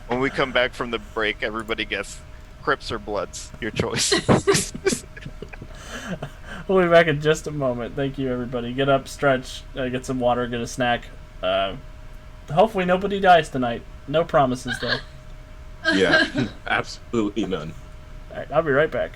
When we come back from the break, everybody gets Crips or Bloods. Your choice. We'll be back in just a moment. Thank you, everybody. Get up, stretch, get some water, get a snack. Hopefully nobody dies tonight. No promises, though. Yeah, absolutely none. All right, I'll be right back.